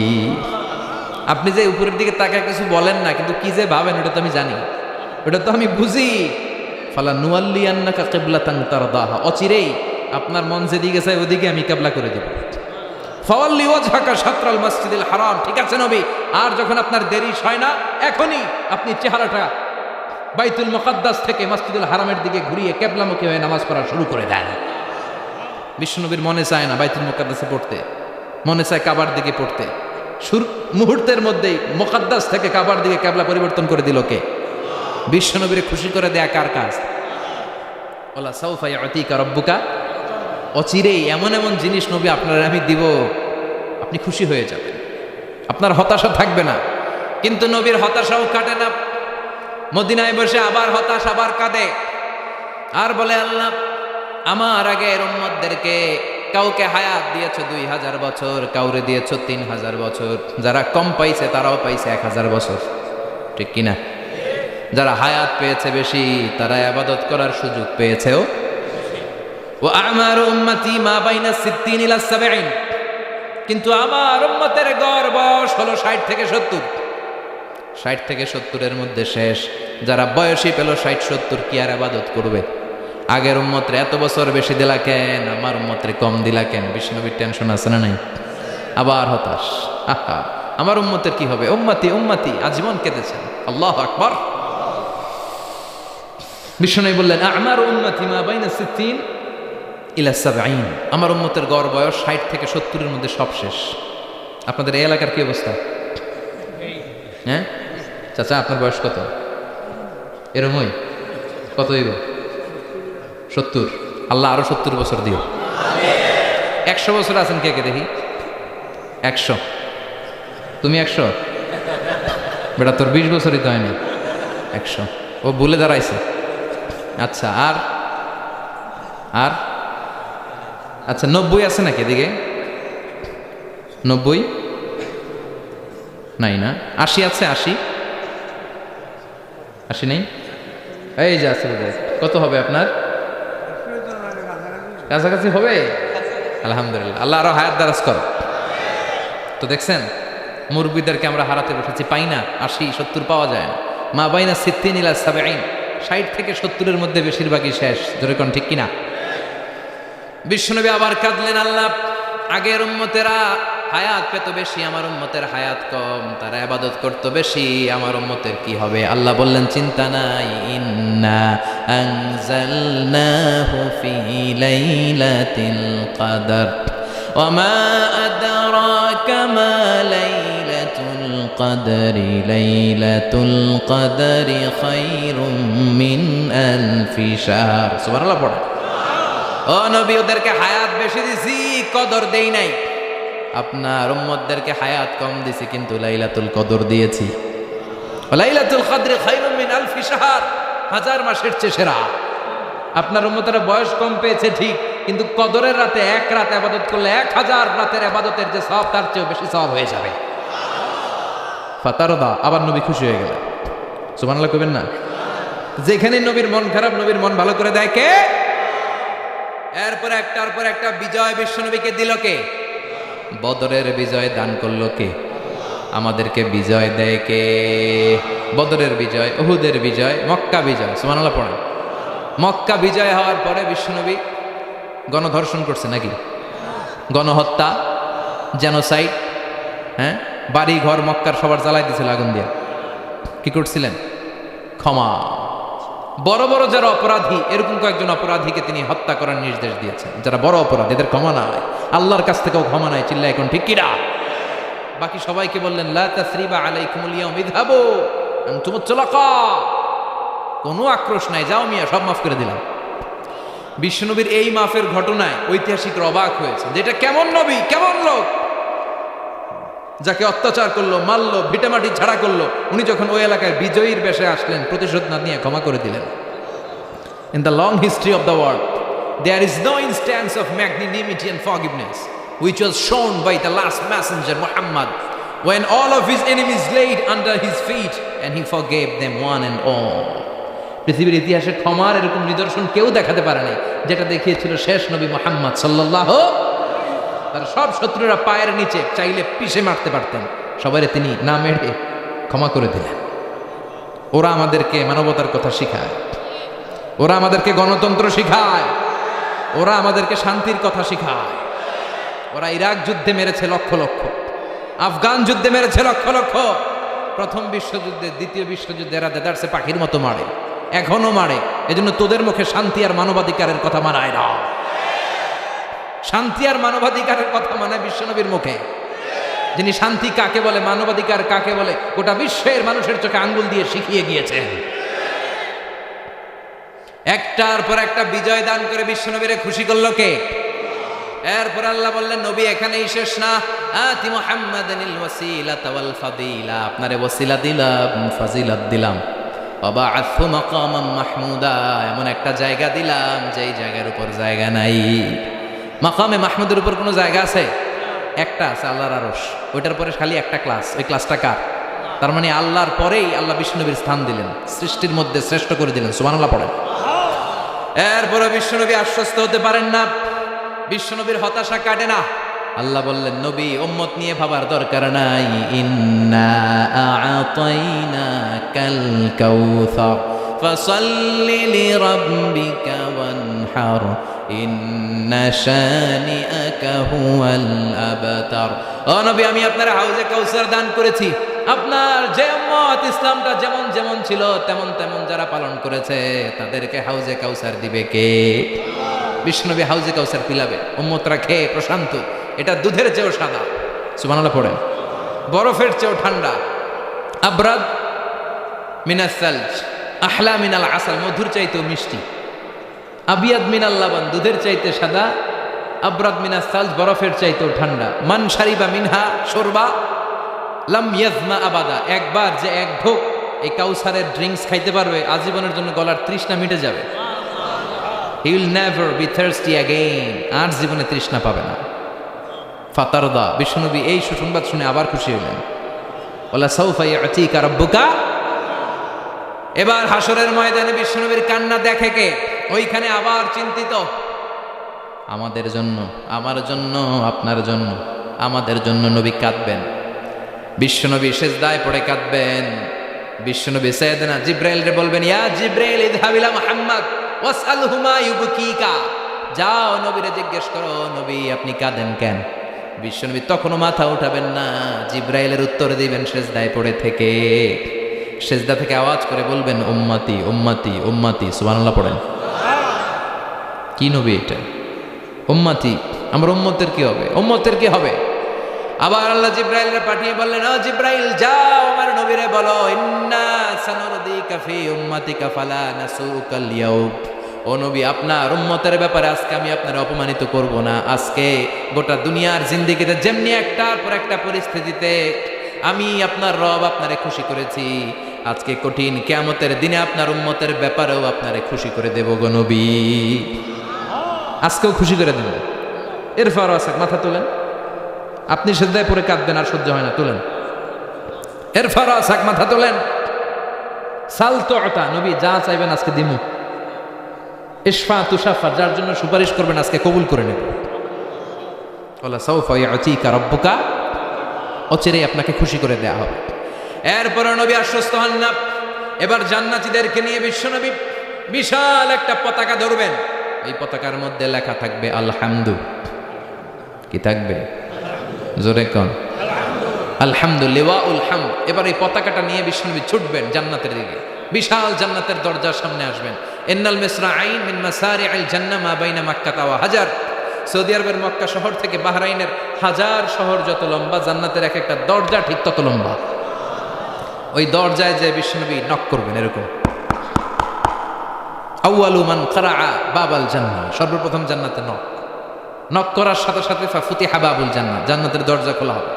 আপনি যে উপরের দিকে তাকায় কিছু বলেন না, কিন্তু কি যে ভাবেন ওটা তো আমি জানি, ওটা তো আমি বুঝি। ফালা নুয়াল্লিয়ান্নাকা কিবলাতান তারদাহা, অচিরেই আপনার মন যেদিকে চায় ওদিকে আমি কিবলা করে দেব। ফাওয়াল্লি ওয়াজহাকা শাতরাল মাসজিদিল হারাম। ঠিক আছে নবী, আর যখন আপনার দেরি হয় না, এখনই আপনি চেহারাটা বাইতুল মুকাদ্দাস থেকে মসজিদুল হারামের দিকে ঘুরিয়ে কিবলামুখী হয়ে নামাজ পড়া শুরু করে দেন। বিশ্বনবীর মনে চায় না বাইতুল মুকাদ্দাসে পড়তে, মনে চায় কাবার দিকে পড়তে। মুহূর্তের মধ্যেই মুকাদ্দাস থেকে কাবার দিকে কিবলা পরিবর্তন করে দিল কে? বিশ্বনবীরে খুশি করে দেয়া কার কাজ? ওলা সাউফা ইউতিকা রাব্বুকা, অচিরেই এমন এমন জিনিস নবী আপনার আমি দিব, আপনি খুশি হয়ে যাবেন, আপনার হতাশা থাকবে না। কিন্তু নবীর হতাশাও কাটে না, মদিনায় বসে আবার হতাশ, আবার কাঁদে, আর বলে আল্লাহ আমার আগের উম্মতদেরকে কাউকে হায়াত দিয়েছ 2000 বছর, কাউরে দিয়েছ 3000 বছর, যারা কম পাইছে তারাও পাইছে 1000 বছর, ঠিক কিনা? যারা হায়াত পেয়েছে বেশি তারা ইবাদত করার সুযোগ পেয়েছেও। ও আমার উম্মতি মা বাইনা 60 ইলা 70, কিন্তু আমার উম্মতের গড় বয়স হলো 60 থেকে 70। 60 থেকে 70-এর মধ্যে শেষ। যারা বয়সী পেল 60-70 কি আর ইবাদত করবে? আগের উম্মতরে এত বছর বেশি দিলা কেন, আমার উম্মতরে কম দিলা কেন? বিষ্ণুবীর টেনশন আছে না নাই? আবার হতাশ, আহা আমার উম্মতের কি হবে? উম্মতি উম্মতি আজীবন কেঁদেছেন। আল্লাহু আকবার। বিষ্ণু বললেন আমার উম্মতি মা বাইনা 60 ইলা 70, আমার উম্মতের গড় বয়স 60 থেকে 70-এর মধ্যে সব শেষ। আপনাদের এই এলাকার কি অবস্থা? হ্যাঁ চাচা, আপনার বয়স কত? এরমই কত হইব? 70। আল্লাহ আরো 70 বছর দিও। 100 বছর আছেন কে কে দেখি? 100। তুমি 100? বেটা তোর 20 বছরই তো হয়নি। 100 ও ভুলে দাঁড়াইছে। আচ্ছা আর আর আচ্ছা 90 আছে নাকি এদিকে? 90 নাই না? 80 আছে? 80 নেই? এই যে আছে বোধহয়। কত হবে আপনার? কাছাকাছি হবে? আলহামদুলিল্লাহ, আল্লাহ আরো হায়াত দারাজ করো। তো দেখছেন মুরব্বীদেরকে আমরা হারাতে বসেছি, পাই না। 80 70 পাওয়া যায় না। মা বাইনা 60 ইলা 70, 60 থেকে 70-এর মধ্যে বেশিরভাগই শেষ। জোরে কোন ঠিক কিনা? বিশ্বনবী আবার কাঁদলেন, আল্লাহ আগের উম্মতেরা হায়াত পেত বেশি, আমার উম্মতের হায়াত কম, তারা ইবাদত করত বেশি, আমার উম্মতের কি হবে? আল্লাহ বললেন চিন্তা নাই, ইন্না আনজালনাহু ফি লাইলাতিল কদর ওয়া মা আদরাকা মা লাইলাতুল কদরি লাইলাতুল কদরি খায়রুম মিন আলফি শাহর। সুবহানাল্লাহ পড়ে। ও নবী, ওদেরকে হায়াত বেশি দিছি, কদর দেই নাই। আপনার উম্মতদেরকে হায়াত কম দিছি, কিন্তু লাইলাতুল কদর দিয়েছি। লাইলাতুল কদরি খায়রুম মিন আলফি শাহর, 1000 মাসের চেয়ে সেরা। আপনার উম্মতের বয়স কম পেয়েছে ঠিক, কিন্তু কদরের রাতে এক রাত ইবাদত করলে 1000 রাতের ইবাদতের যে সওয়াব তার চেয়ে বেশি সওয়াব হয়ে যাবে। ফাতারদা, আবার নবী খুশি হয়ে গেলেন। সুবহানাল্লাহ কইবেন না? যেখানে নবীর মন খারাপ, নবীর মন ভালো করে দেয় কে? এরপর একটার পর একটা বিজয় বিশ্বনবীকে দিল কে? বদরের বিজয় দান করলো কে? আমাদেরকে বিজয় দেয় কে? বদরের বিজয়, উহুদের বিজয়, মক্কা বিজয়। সুবহানাল্লাহ পড়েন। মক্কা বিজয় হওয়ার পরে বিশ্বনবী গণধর্ষণ করছে নাকি? গণহত্যা, জেনোসাইড, হ্যাঁ, বাড়ি ঘর মক্কার সবার জ্বালাই দিয়েছিল আগুন দিয়ে। কি করছিলেন? ক্ষমা। বড় বড় যারা অপরাধী, এরকম কয়েকজন অপরাধীকে তিনি হত্যা করার নির্দেশ দিয়েছেন। যারা বড় অপরাধী এদের ক্ষমা নাই, আল্লাহর কাছ থেকেও ক্ষমা নাই। চিল্লা এখন ঠিক কিনা? বাকি সবাইকে বললেন লা তাসরিবা আলাইকুমুল ইয়াউম ইযহাবু আনতুমুত তুলাকা, কোনো আক্রোশ নাই, যাও মিয়া, সব মাফ করে দিলাম। বিশ্বনবীর এই মাফের ঘটনায় ঐতিহাসিকরা অবাক হয়েছে, যেটা কেমন নবী, কেমন লোক, যাকে অত্যাচার করলো, মারলো, ভিটামাটি ছাড়া করলো, উনি যখন ওই এলাকায় বিজয়ীর বেশে আসলেন, প্রতিশোধ না নিয়ে ক্ষমা করে দিলেন। In the long history of the world there is no instance of magnanimity and forgiveness which was shown by the last messenger Muhammad when all of his enemies laid under his feet and he forgave them one and all. পৃথিবীর ইতিহাসে ক্ষমার এরকম নিদর্শন কেউ দেখাতে পারে নাই, যেটা দেখিয়েছিল শেষ নবী মুহাম্মদ সাল্লাল্লাহু। তার সব শত্রুরা পায়ের নিচে চাইলে পিষে মারতে পারতেন, সবাইরে তিনি না মেরে ক্ষমা করে দিলেন। ওরা আমাদেরকে মানবতার কথা শিখায়, ওরা আমাদেরকে গণতন্ত্র শিখায়, ওরা আমাদেরকে শান্তির কথা শিখায়। ওরা ইরাক যুদ্ধে মেরেছে লক্ষ লক্ষ, আফগান যুদ্ধে মেরেছে লক্ষ লক্ষ, প্রথম বিশ্বযুদ্ধে, দ্বিতীয় বিশ্বযুদ্ধে এরা দেদারসে পাখির মতো মারে, এখনো মারে। এজন্য তোদের মুখে শান্তি আর মানবাধিকারের কথা মানায় না। শান্তি আর মানবাধিকারের কথা মানে বিশ্বনবীর মুখে, যিনি শান্তি কাকে বলে, মানবাধিকার কাকে বলে, গোটা বিশ্বের মানুষের চোখে আঙ্গুল দিয়ে শিখিয়ে গিয়েছেন। একটার পর একটা বিজয় দান করে বিশ্বনবীরে খুশি করলো কে? এরপর আল্লাহ বললেন, নবী এখানেই শেষ না, আতি মুহাম্মাদানিল ওয়াসিলাতা ওয়াল ফাদিলা, আপনারে ওয়াসিলা দিলাম, ফাজিলাত দিলাম, ওয়াবাআথহু মাকামান মাহমুদা, এমন একটা জায়গা দিলাম যেই জায়গার উপর জায়গা নাই। মাকামে মাহমুদের উপর কোনো জায়গা আছে? একটা আছে, আল্লাহর আরশ। ওইটার পরে খালি একটা ক্লাস, ওই ক্লাসটা কার? তার মানে আল্লাহর পরেই আল্লাহ বিষ্ণুনবীর স্থান দিলেন, সৃষ্টির মধ্যে শ্রেষ্ঠ করে দিলেন। সুবহানাল্লাহ পড়েন। এরপরে বিশ্বনবী আশ্বস্ত হতে পারেন না, বিশ্বনবীর হতাশা কাটে না। আল্লাহ বললেন, নবী উম্মত নিয়ে ভাবার দরকার নাই, ইন্না আ'তাইনাকাল কাউসার ফাসাল্লি লিরাব্বিকা ওয়ানহার ইন্না শানিআকা হুয়াল আবতার। ও নবী, আমি আপনার হাউজে কাউসার দান করেছি। আপনার যে উম্মত ইসলামটা যেমন যেমন ছিল তেমন তেমন যারা পালন করেছে তাদেরকে হাউজে কাউসার দিবে কে? বিষ্ণুনবী হাউজে কাউসার পিলাবে, উম্মতরা খেয়ে প্রশান্ত। এটা দুধের চেয়েও সাদা, সুবহানাল্লাহ পড়েন, বরফের চেয়েও ঠান্ডা। আবরাদ মিনাস সালজ আহলা মিনাল আসাল, মধুর চাইতেও মিষ্টি। আবিয়াদ মিনাল লাবান, দুধের চাইতে সাদা। আবরাদ মিনাস সালজ, বরফের চাইতেও ঠান্ডা। মান শারিবা মিনহা শরবা লাম ইয়াজমা আবাদা, একবার যে এক ঢোক এই কাউসারের ড্রিঙ্কস খাইতে পারবে আজীবনের জন্য গলার তৃষ্ণা মিটে যাবে। He will never be thirsty again, আর জীবনে তৃষ্ণা পাবে না। ফাতারদা, বিশ্বনবী এই সুসংবাদ শুনে আবার খুশি হলেন। ওয়ালা সাউফা ইয়াতিকা রাব্বুকা। এবার হাসরের ময়দানে বিশ্বনবীর কান্না দেখে কে? ওইখানে আবার চিন্তিত, আমাদের জন্য, আমার জন্য, আপনার জন্য, আমাদের জন্য নবী কাঁদবেন। বিশ্বনবী সেজদায় পড়ে কাঁদবেন। বিশ্বনবী সাইয়েদনা জিব্রাইলকে বলবেন, ইয়া জিব্রাইল ইযহাব ইলা মুহাম্মদ ওয়াসআলহু মা ইউবকিকা, যাও নবীরে জিজ্ঞেস করো, নবী আপনি কাঁদেন কেন? বিশ্বনবী তখনও মাথা উঠাবেন না, জিব্রাইলের উত্তর দিবেন সেজদায় পড়ে থেকে। সেজদা থেকে আওয়াজ করে বলবেন, উম্মতি উম্মতি উম্মতি। সুবহানাল্লাহ পড়েন। কি নবী এটা? উম্মতি, আমার উম্মতের কি হবে? উম্মতের কি হবে? আবার আল্লাহ জিব্রাইলকে পাঠিয়ে বললেন, ও জিব্রাইল যাও আমার নবীরে বলো, ইন্না সানুরদিকা ফি উম্মাতিকা ফালা নাসুকাল ইয়াউম। ও নবী, আপনার উম্মতের ব্যাপারে আজকে আমি আপনার অপমানিত করব না। আজকে গোটা দুনিয়ার জিন্দেগিতে যেমনি একটার পর একটা পরিস্থিতিতে আমি আপনার রব আপনারে খুশি করেছি, আজকে কঠিন কিয়ামতের দিনে আপনার উম্মতের ব্যাপারেও আপনারে খুশি করে দেব গো নবী। আজকেও খুশি করে দেব। এরপর আসাক, মাথা তোলেন। আপনি সেজদায় পড়ে কাঁদবেন আর সহ্য হয় না, তোলেন। এরপর আসাক, মাথা তোলেন। সাল তো আতা, নবী যা চাইবেন আজকে দিমু। ইশফা তুশাফা, যার জন্য সুপারিশ করবেন আজকে কবুল করে নেব। ওয়ালা সাউফা ইয়াতিকা রাব্বুকা, অচিরেই আপনাকে খুশি করে দেয়া হবে। এরপর নবী আশ্বস্ত হন না। এবার জান্নাতীদেরকে নিয়ে বিশ্বনবী বিশাল একটা পতাকা ধরবেন। এই পতাকার মধ্যে লেখা থাকবে আলহামদু। কি থাকবে? জোরে কোন? আলহামদুলিল্লাহ উল হামদ। এবার এই পতাকাটা নিয়ে বিশ্বনবী ছুটবেন জান্নাতের দিকে। বিশাল জান্নাতের দরজার সামনে আসবেন। ইন্নাল মিসরাঈন মিন মাসারিআল জান্নাহ মা বাইনা মাক্কা ওয়া হাজার। সৌদি আরবের মক্কা শহর থেকে বাহরাইনের হাজার শহর যত লম্বা, জান্নাতের এক একটা দরজা ঠিক তত লম্বা। ওই দরজায় যে বিশ্বনবী নক করবেন এরকম, আউয়ালু মান কারাআ বাবাল জান্নাহ, সর্বপ্রথম জান্নাতে নক করার সাথে সাথে ফাফুতিহা বাবুল জান্নাহ, জান্নাতের দরজা খোলা হবে।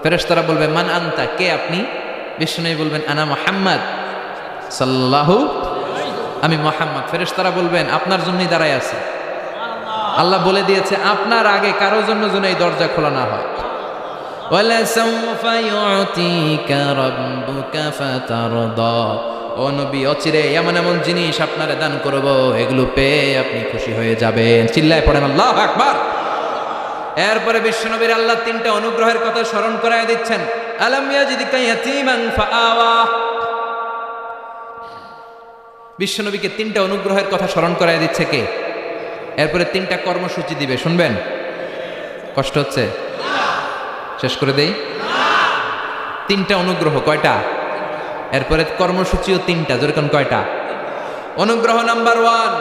ফেরেশতারা বলবে, মান আনতা, কে আপনি? বিশ্বনবী বলবেন, আনা মুহাম্মদ সাল্লাল্লাহু, আমি মুহাম্মদ। ফেরেশতারা বলবেন, আপনার জন্যই দাঁড়ায় আছে। আল্লাহ বলে দিয়েছে আপনার আগে কারো জন্য যেন এই দরজা খোলা না হয়। ওয়ালা সাউফা ইউতিকা রাব্বুকা ফাতারদা, ও নবী অচিরে এমন এমন জিনিস আপনারে দান করব, এগুলো পেয়ে আপনি খুশি হয়ে যাবেন। চিল্লায় পড়েন আল্লাহু আকবার। এরপরে বিশ্বনবীর আল্লাহ তিনটা অনুগ্রহের কথা স্মরণ করায় দিচ্ছেন। আলাম ইয়াজিদকা ইয়াতীমান ফাআওয়া, বিশ্বনবীকে তিনটা অনুগ্রহের কথা স্মরণ করায় দিচ্ছে কে? এরপরে তিনটা কর্মসূচি দিবে, শুনবেন? কষ্ট হচ্ছে? শেষ করে দেই। তিনটা অনুগ্রহ, কয়টা? এরপরে কর্মসূচিও তিনটা, যেরকম কয়টা? অনুগ্রহ নাম্বার 1,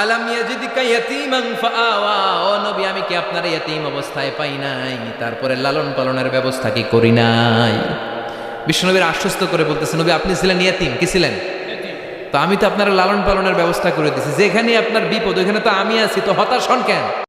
আলাম ইয়াজিদকা ইয়াতীমান ফাআওয়া, ও নবী আমি কি আপনার ইয়াতীম অবস্থায় পাই নাই? তারপরে লালন পালনের ব্যবস্থা কি করি নাই? বিশ্বনবীর আশ্বস্ত করে বলতেছে, নবী আপনি ছিলেন ইয়াতীম। কি ছিলেন? তো আমি তো আপনার লালন পালনের ব্যবস্থা করে দিছি, যেখানে আপনার বিপদ ওইখানে তো আমি আছি, তো হতাশ হন কেন?